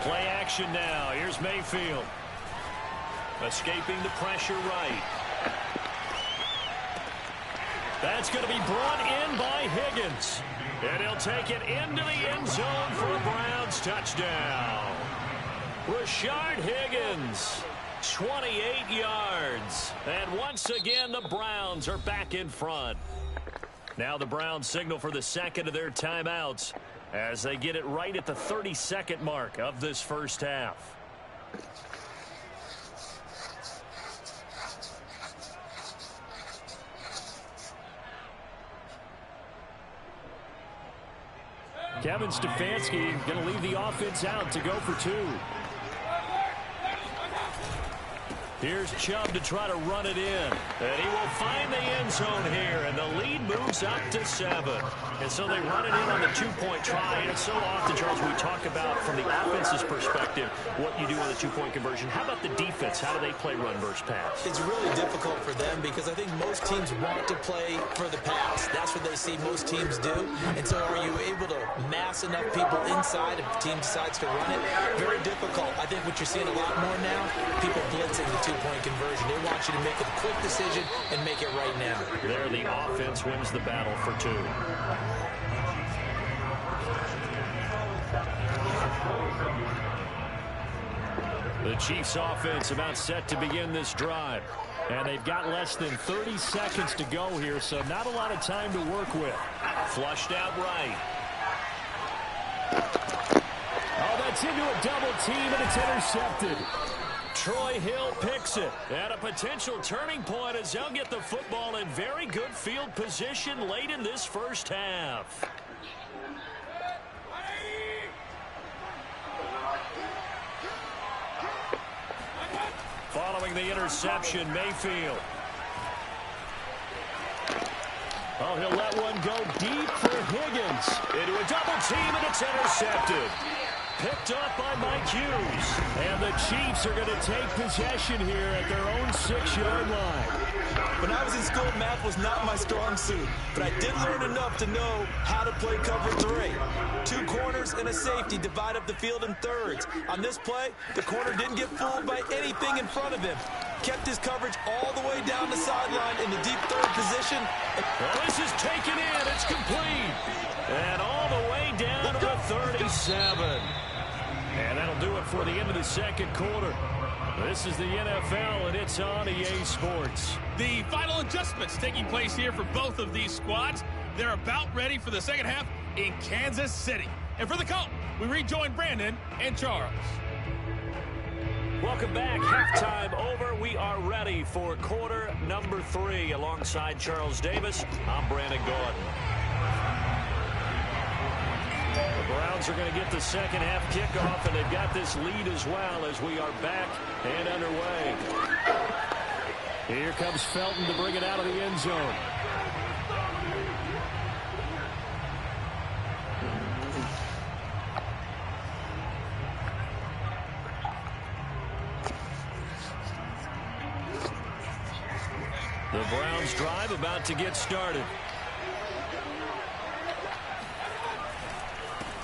B: Play action now. Here's Mayfield. Escaping the pressure right. That's going to be brought in by Higgins. And he'll take it into the end zone for a Browns touchdown. Rashard Higgins, 28 yards. And once again, the Browns are back in front. Now the Browns signal for the 2nd of their timeouts as they get it right at the 32nd mark of this first half. Kevin Stefanski going to leave the offense out to go for 2. Here's Chubb to try to run it in. And he will find the end zone here. And the lead moves up to 7. And so they run it in on the 2-point try. And so often, Charles, we talk about from the offense's perspective what you do on the 2-point conversion. How about the defense? How do they play run versus pass?
D: It's really difficult for them because I think most teams want to play for the pass. That's what they see most teams do. And so are you able to mass enough people inside if the team decides to run it? Very difficult. I think what you're seeing a lot more now, people blitzing the 2-point conversion. They want you to make a quick decision and make it right now.
B: There, the offense wins the battle for 2. The Chiefs offense about set to begin this drive. And they've got less than 30 seconds to go here, so not a lot of time to work with. Flushed out right. Oh, that's into a double team, and it's intercepted. Troy Hill picks it. And a potential turning point as they'll get the football in very good field position late in this first half. Following the interception, Mayfield. Oh, he'll let one go deep for Higgins. Into a double team, and it's intercepted. Picked up by Mike Hughes. And the Chiefs are going to take possession here at their own 6-yard line.
D: When I was in school, math was not my strong suit, but I did learn enough to know how to play cover 3. 2 corners and a safety divide up the field in thirds. On this play, the corner didn't get fooled by anything in front of him. Kept his coverage all the way down the sideline in the deep 3rd position.
B: Well, this is taken in. It's complete. And all the way down to the 37. And that'll do it for the end of the 2nd quarter. This is the NFL, and it's on EA Sports.
K: The final adjustments taking place here for both of these squads. They're about ready for the second half in Kansas City. And for the call, we rejoin Brandon and Charles.
B: Welcome back. Halftime over. We are ready for quarter number 3. Alongside Charles Davis, I'm Brandon Gordon. Browns are going to get the second half kickoff, and they've got this lead as well as we are back and underway. Here comes Felton to bring it out of the end zone. The Browns drive about to get started.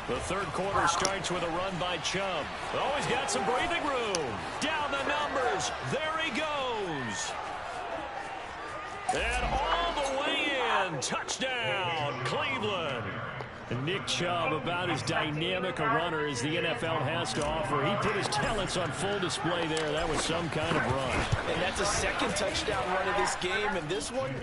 B: The third quarter starts with a run by Chubb. Oh, he's got some breathing room. Down the numbers. There he goes. And all the way in. Touchdown, Cleveland. And Nick Chubb, about as dynamic a runner as the NFL has to offer. He put his talents on full display there. That was some kind of run.
D: And that's a second touchdown run of this game. And this one,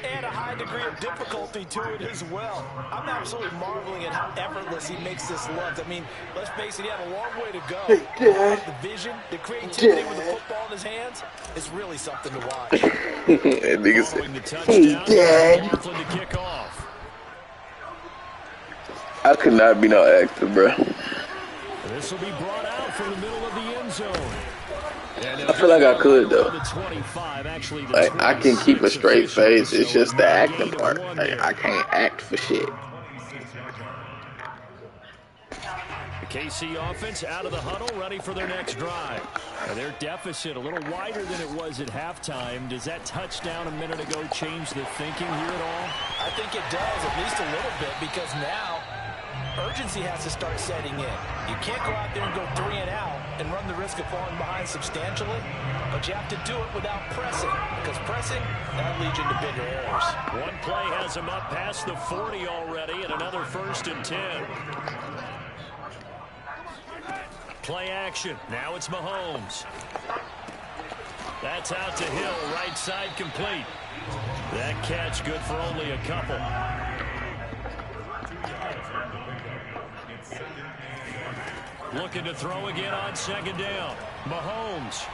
D: add a high degree of difficulty to it as well. I'm absolutely marveling at how effortless he makes this look. I mean, let's face it, he had a long way to go. The vision, the creativity with the football in his hands is really something to watch.
B: Following the touchdown, Coughlin to kick off.
J: I could not be no actor, bro.
B: This will be brought out from the middle of the end zone.
J: I feel like I could, though. Like, I can keep a straight face. It's just the acting part. Like, I can't act for shit.
B: The KC offense out of the huddle, ready for their next drive. Their deficit a little wider than it was at halftime. Does that touchdown a minute ago change the thinking here at all?
D: I think it does, at least a little bit, because now urgency has to start setting in. You can't go out there and go 3 and out and run the risk of falling behind substantially, but you have to do it without pressing, because pressing, that'll lead you into bigger errors.
B: One play has him up past the 40 already, and another 1st and 10. Play action. Now it's Mahomes. That's out to Hill, right side complete. That catch good for only a couple. Looking to throw again on 2nd down. Mahomes.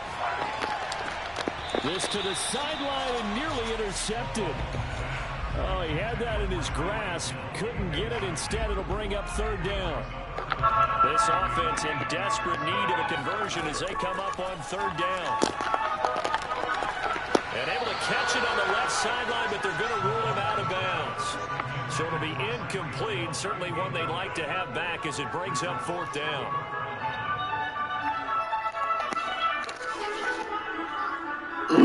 B: This to the sideline and nearly intercepted. Oh, he had that in his grasp. Couldn't get it. Instead, it'll bring up 3rd down. This offense in desperate need of a conversion as they come up on 3rd down. And able to catch it on the left sideline, but they're going to rule him out of bounds. So it'll be incomplete. Certainly one they'd like to have back as it brings up 4th down. Still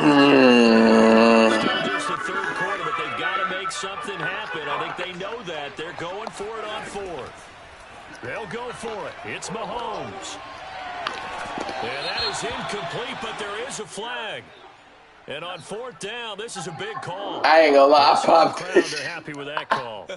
B: just the 3rd quarter, but they've got to make something happen. I think they know that. They're going for it on 4th. They'll go for it. It's Mahomes. And that is incomplete, but there is a flag. And on 4th down, this is a big call.
J: I ain't gonna lie, I popped
B: They're happy with that call.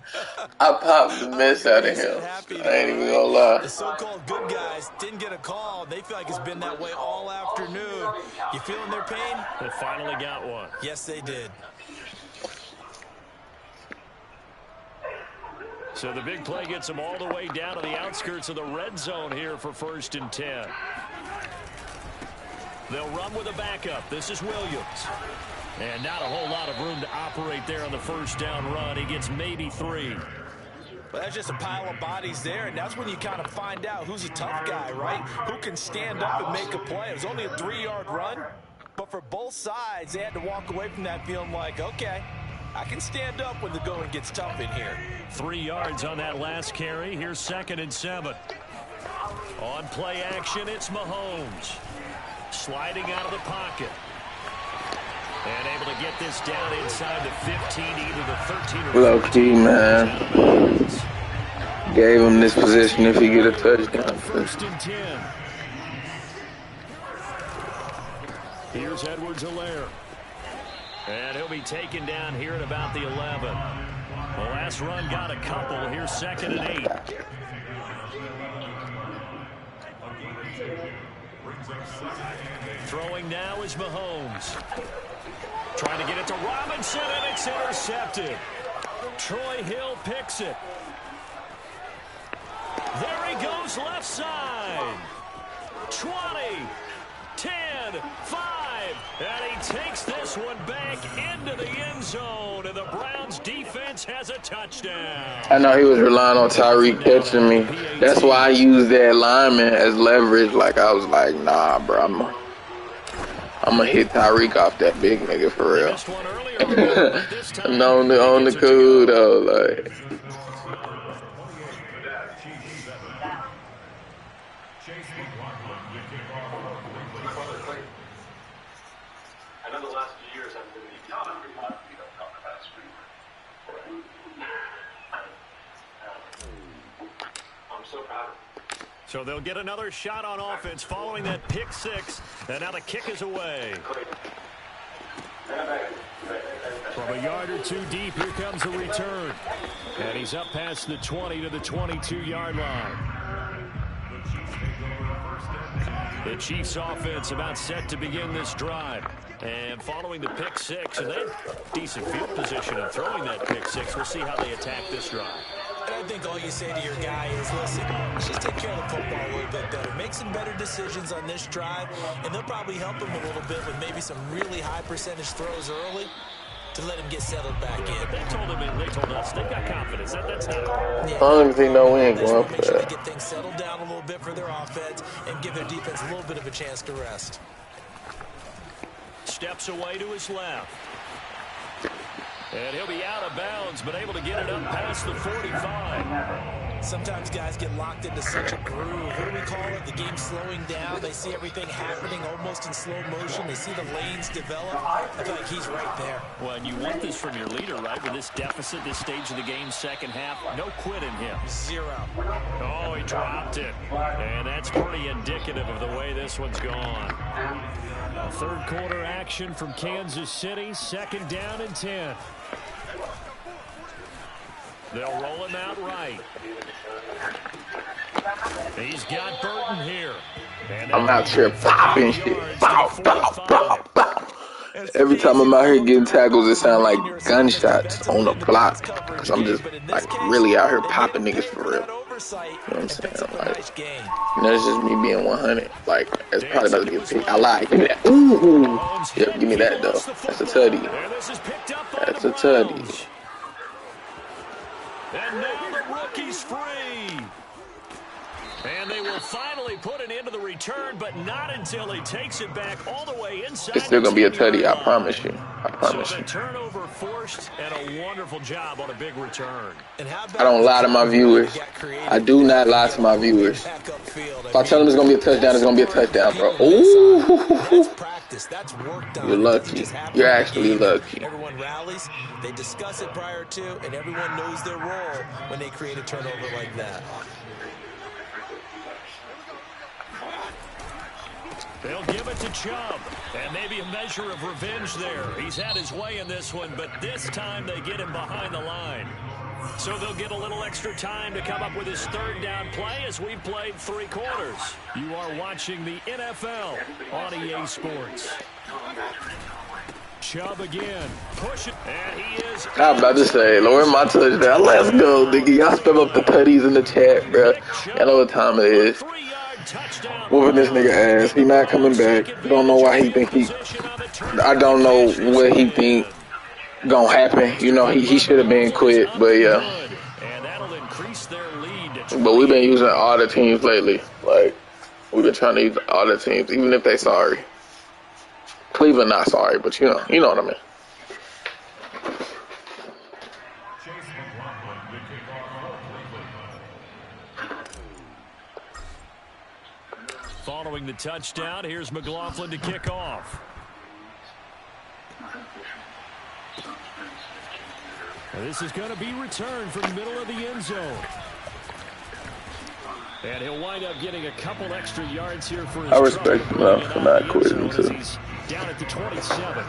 J: I popped the mess out of him. I ain't even gonna lie.
D: The so-called good guys didn't get a call. They feel like it's been that way all afternoon. You feeling their pain?
B: They finally got one.
D: Yes, they did.
B: So the big play gets them all the way down to the outskirts of the red zone here for 1st and 10. They'll run with a backup. This is Williams. And not a whole lot of room to operate there on the 1st down run. He gets maybe 3.
D: Well, that's just a pile of bodies there, and that's when you kind of find out who's a tough guy, right? Who can stand up and make a play. It was only a 3-yard run, but for both sides, they had to walk away from that feeling like, okay, I can stand up when the going gets tough in here.
B: 3 yards on that last carry. Here's 2nd and 7. On play action, it's Mahomes. Sliding out of the pocket. And able to get this down inside the 15, either the 13 or
J: low key, man. Gave him this position if he get a touchdown.
B: 1st and 10. Here's Edwards-Helaire. And he'll be taken down here at about the 11. The last run got a couple. Here's 2nd and 8. Throwing now is Mahomes. Trying to get it to Robinson, and it's intercepted. Troy Hill picks it. There he goes left side. 20, 10, 5. And he takes this one back into the end zone. And the Browns defense has a touchdown.
A: I know he was relying on Tyreek catching me. That's why I used that lineman as leverage. Like, I was like, nah, bro, I'm gonna hit Tyreek off that big nigga for real. No, on the cool though, like.
E: I know the last few years I've been I'm so proud of him.
B: So they'll get another shot on offense following that pick six. And now the kick is away. From a yard or two deep, here comes the return. And he's up past the 20 to the 22-yard line. The Chiefs offense about set to begin this drive. And following the pick six, and they have decent field position in throwing that pick six. We'll see how they attack this drive.
D: And I think all you say to your guy is, listen, just take care of the football a little bit better. Make some better decisions on this drive, and they'll probably help him a little bit with maybe some really high percentage throws early to let him get settled back in.
B: They told him, and they told us, they've got confidence. That's not
A: I don't think no we ain't going for
D: make sure
A: that.
D: they get things settled down a little bit for their offense and give their defense a little bit of a chance to rest.
B: Steps away to his left. And he'll be out of bounds, but able to get it up past the 45.
D: Sometimes guys get locked into such a groove. What do we call it? The game slowing down. They see everything happening almost in slow motion. They see the lanes develop. I feel like he's right there.
B: Well, and you want this from your leader, right? With this deficit, this stage of the game, second half, no quit in him.
D: Zero.
B: Oh, he dropped it. And that's pretty indicative of the way this one's gone. Third quarter action from Kansas City. Second down and 10. They'll roll him out right. He's got Burton here.
A: I'm out here popping shit. Pow, pow, pow, pow. Every time I'm out here getting tackles, it sounds like gunshots on the block. Because I'm just, like, really out here popping niggas for real. You know what I'm saying? Like, it's just me being 100. Like, it's probably about to be a pick. I lie. Give me that. Ooh. Yep, give me that, though. That's a tutty. That's a tutty.
B: And now the rookie's free. And they will finally put an end to the return, but not until he takes it back all the way inside.
A: It's still going to be a tutty, I promise you. I promise
B: so
A: you.
B: the turnover forced and a wonderful job on a big return.
A: I don't lie to my viewers. I do not lie to my viewers. If I tell them it's going to be a touchdown, it's going to be a touchdown, bro. Ooh. You're lucky. You're actually lucky.
D: Everyone rallies. They discuss it prior to, and everyone knows their role when they create a turnover like that.
B: They'll give it to Chubb, and maybe a measure of revenge there. He's had his way in this one, but this time they get him behind the line. So they'll get a little extra time to come up with his third down play as we've played 3 quarters. You are watching the NFL on EA Sports. Chubb again. Push it, and he is.
A: I'm about to say, Lord, my touchdown. Let's go, nigga. Y'all spam up the tutties in the chat, bro. Y'all know what time it is. Whooping this nigga ass. He not coming back. Don't know why he think he. I don't know what he think gonna happen. You know, he should have been quit, but yeah. But we've been using all the teams lately. Like, we've been trying to use all the teams, even if they sorry. Cleveland not sorry, but you know what I mean.
B: Following the touchdown, here's McLaughlin to kick off. And this is going to be returned from the middle of the end zone. And he'll wind up getting a couple extra yards here for his
A: I respect him for not quitting, too.
B: He's down at the 27.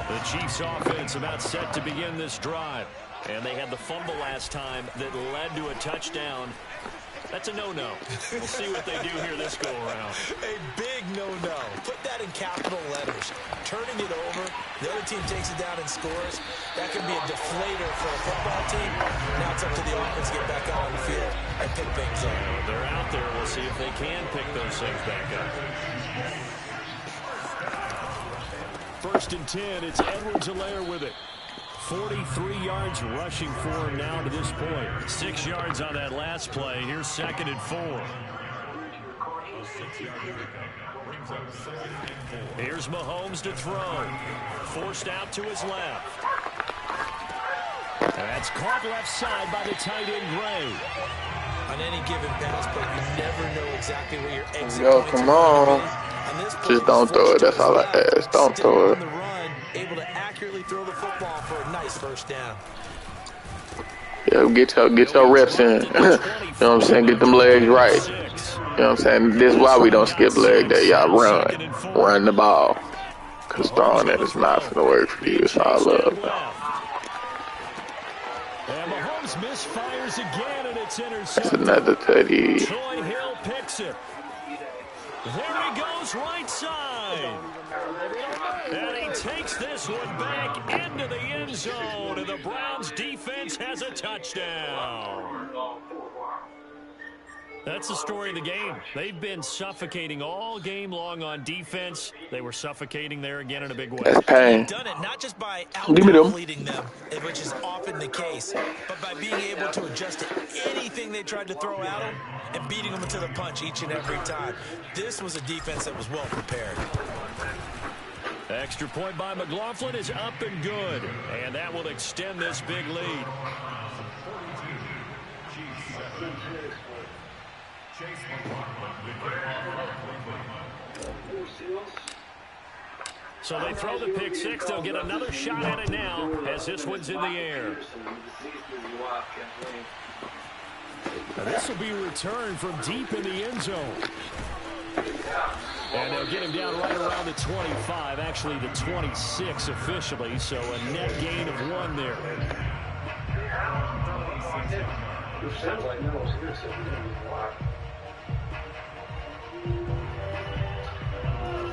B: The Chiefs offense about set to begin this drive. And they had the fumble last time that led to a touchdown. That's a no-no. We'll see what they do here this go-around.
D: A big no-no. Put that in capital letters. Turning it over, the other team takes it down and scores. That can be a deflator for a football team. Now it's up to the offense to get back out on the field and pick things up.
B: They're out there. We'll see if they can pick those things back up. 1st and 10. It's Edwards-Helaire with it. 43 yards rushing for him now to this point. 6 yards on that last play. Here's 2nd and 4. Here's Mahomes to throw. Forced out to his left. That's caught left side by the tight end, Gray.
D: On any given pass, but you never know exactly where your exit
A: Yo, come on. Just don't throw it. That's all I ask. Don't throw it.
D: Able to accurately throw the football for a nice first down.
A: Yeah, get your reps in. You know what I'm saying? Get them legs right. You know what I'm saying? This is why we don't skip leg day. Y'all run the ball. Because throwing it is not going to work for you. It's all love.
B: And Mahomes misfires again, and it's intercepted.
A: That's another tutty.
B: Troy Hill picks it. There he goes, right side. And he takes this one back into the end zone, and the Browns defense has a touchdown. That's the story of the game. They've been suffocating all game long on defense. They were suffocating there again in a big way.
A: That's pain.
D: They've done it not just by out-leading them, which is often the case, but by being able to adjust to anything they tried to throw at them and beating them to the punch each and every time. This was a defense that was well prepared.
B: Extra point by McLaughlin is up and good, and that will extend this big lead. So they throw the pick six. They'll get another shot at it now as this one's in the air. Now this will be returned from deep in the end zone. And they'll get him down right around the 25, actually the 26 officially, so a net gain of 1 there.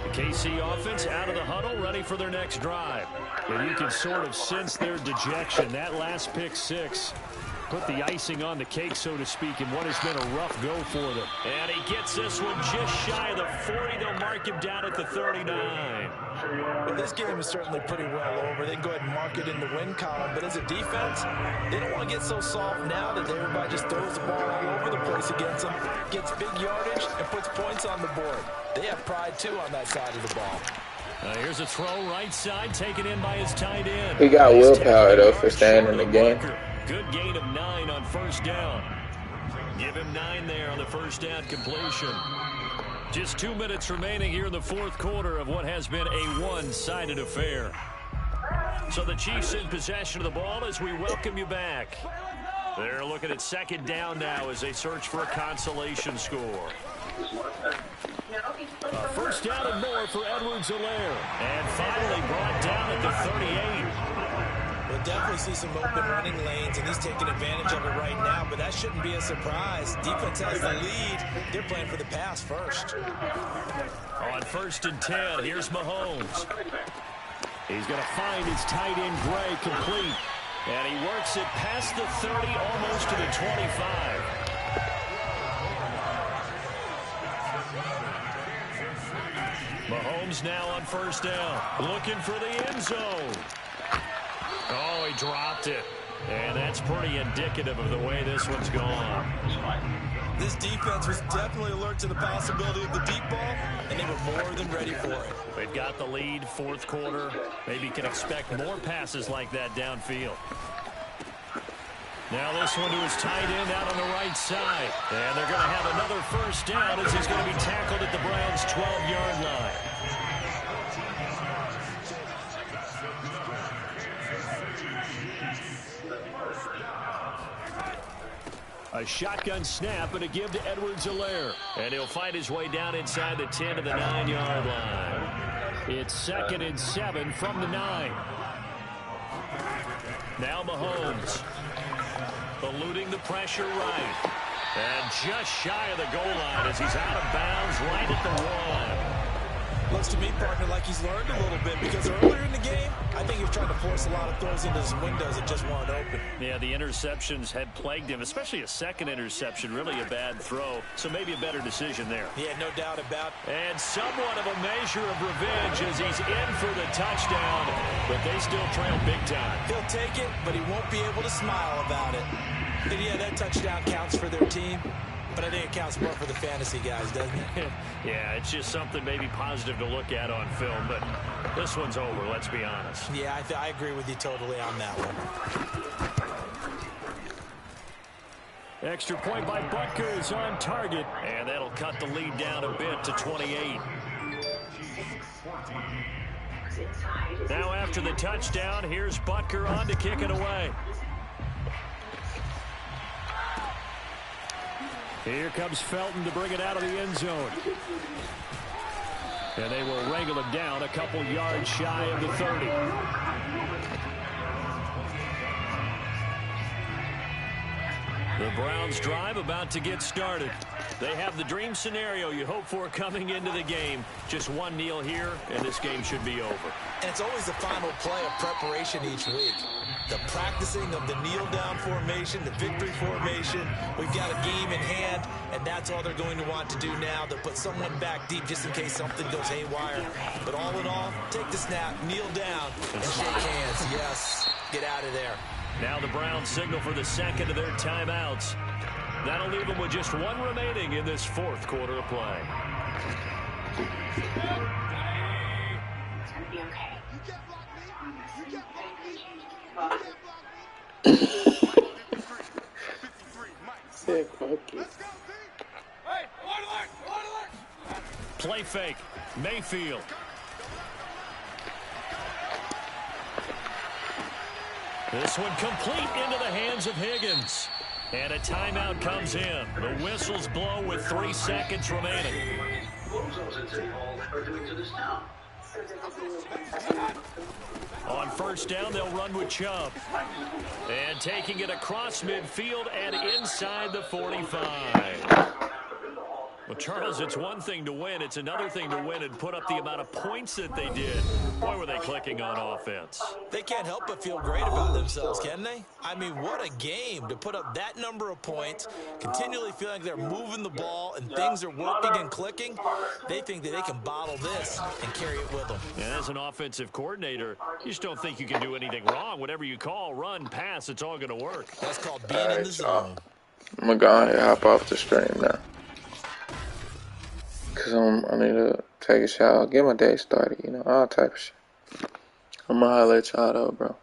B: The KC offense out of the huddle, ready for their next drive. And you can sort of sense their dejection. That last pick six put the icing on the cake, so to speak, in what has been a rough go for them. And he gets this one just shy of the 40. They'll mark him down at the 39.
D: Well, this game is certainly pretty well over. They can go ahead and mark it in the win column. But as a defense, they don't want to get so soft now that everybody just throws the ball all over the place against them, gets big yardage, and puts points on the board. They have pride, too, on that side of the ball.
B: Here's a throw right side, taken in by his tight end.
A: He got willpower, though, for staying in the game.
B: Good gain of 9 on first down. Give him 9 there on the first down completion. Just 2 minutes remaining here in the fourth quarter of what has been a one-sided affair. So the Chiefs in possession of the ball as we welcome you back. They're looking at second down now as they search for a consolation score. First down and more for Edwards-Helaire. And finally brought down at the 38.
D: We'll definitely see some open running lanes, and he's taking advantage of it right now, but that shouldn't be a surprise. Defense has the lead. They're playing for the pass first.
B: On 1st and 10, here's Mahomes. He's going to find his tight end, Gray, complete. And he works it past the 30, almost to the 25. Mahomes now on first down, looking for the end zone. Oh, he dropped it. And that's pretty indicative of the way this one's gone.
D: This defense was definitely alert to the possibility of the deep ball, and they were more than ready for it.
B: They've got the lead, fourth quarter. Maybe can expect more passes like that downfield. Now this one to his tight end out on the right side. And they're going to have another first down as he's going to be tackled at the Browns' 12-yard line. A shotgun snap and a give to Edwards-Helaire. And he'll find his way down inside the 10 to the 9-yard line. It's 2nd and 7 from the 9. Now Mahomes. Eluding the pressure right. And just shy of the goal line as he's out of bounds right at the 1.
D: Looks to me, partner, like he's learned a little bit because earlier in the game, I think he was trying to force a lot of throws into his windows that just weren't open.
B: Yeah, the interceptions had plagued him, especially a second interception, really a bad throw. So maybe a better decision there.
D: Yeah, no doubt about it.
B: And somewhat of a measure of revenge as he's in for the touchdown, but they still trail big time.
D: He'll take it, but he won't be able to smile about it. And yeah, that touchdown counts for their team. But I think it counts more for the fantasy guys, doesn't it?
B: Yeah, it's just something maybe positive to look at on film, but this one's over, let's be honest.
D: Yeah, I agree with you totally on that one.
B: Extra point by Butker is on target, and that'll cut the lead down a bit to 28. Now after the touchdown, here's Butker on to kick it away. Here comes Felton to bring it out of the end zone. And they will wrangle him down a couple yards shy of the 30. The Browns drive about to get started. They have the dream scenario you hope for coming into the game. Just one kneel here, and this game should be over.
D: And it's always the final play of preparation each week. The practicing of the kneel-down formation, the victory formation. We've got a game in hand, and that's all they're going to want to do now. They'll put someone back deep just in case something goes haywire. But all in all, take the snap, kneel down, and shake hands. Yes, get out of there.
B: Now the Browns signal for the second of their timeouts. That'll leave them with just one remaining in this fourth quarter of play.
H: It's going to be okay.
A: Say fuck it.
B: Play fake. Mayfield. This one complete into the hands of Higgins. And a timeout comes in. The whistles blow with 3 seconds remaining. On first down, they'll run with Chubb. And taking it across midfield and inside the 45. Well, Charles, it's one thing to win. It's another thing to win and put up the amount of points that they did. Boy, were they clicking on offense.
D: They can't help but feel great about themselves, can they? I mean, what a game to put up that number of points, continually feeling like they're moving the ball and things are working and clicking. They think that they can bottle this and carry it with them.
B: And as an offensive coordinator, you just don't think you can do anything wrong. Whatever you call, run, pass, it's all going to work.
D: That's called being in the zone.
A: I'm going to go ahead and hop off the stream now. Because I need to take a shower, get my day started, all type of shit. I'm going to holler at y'all though, bro.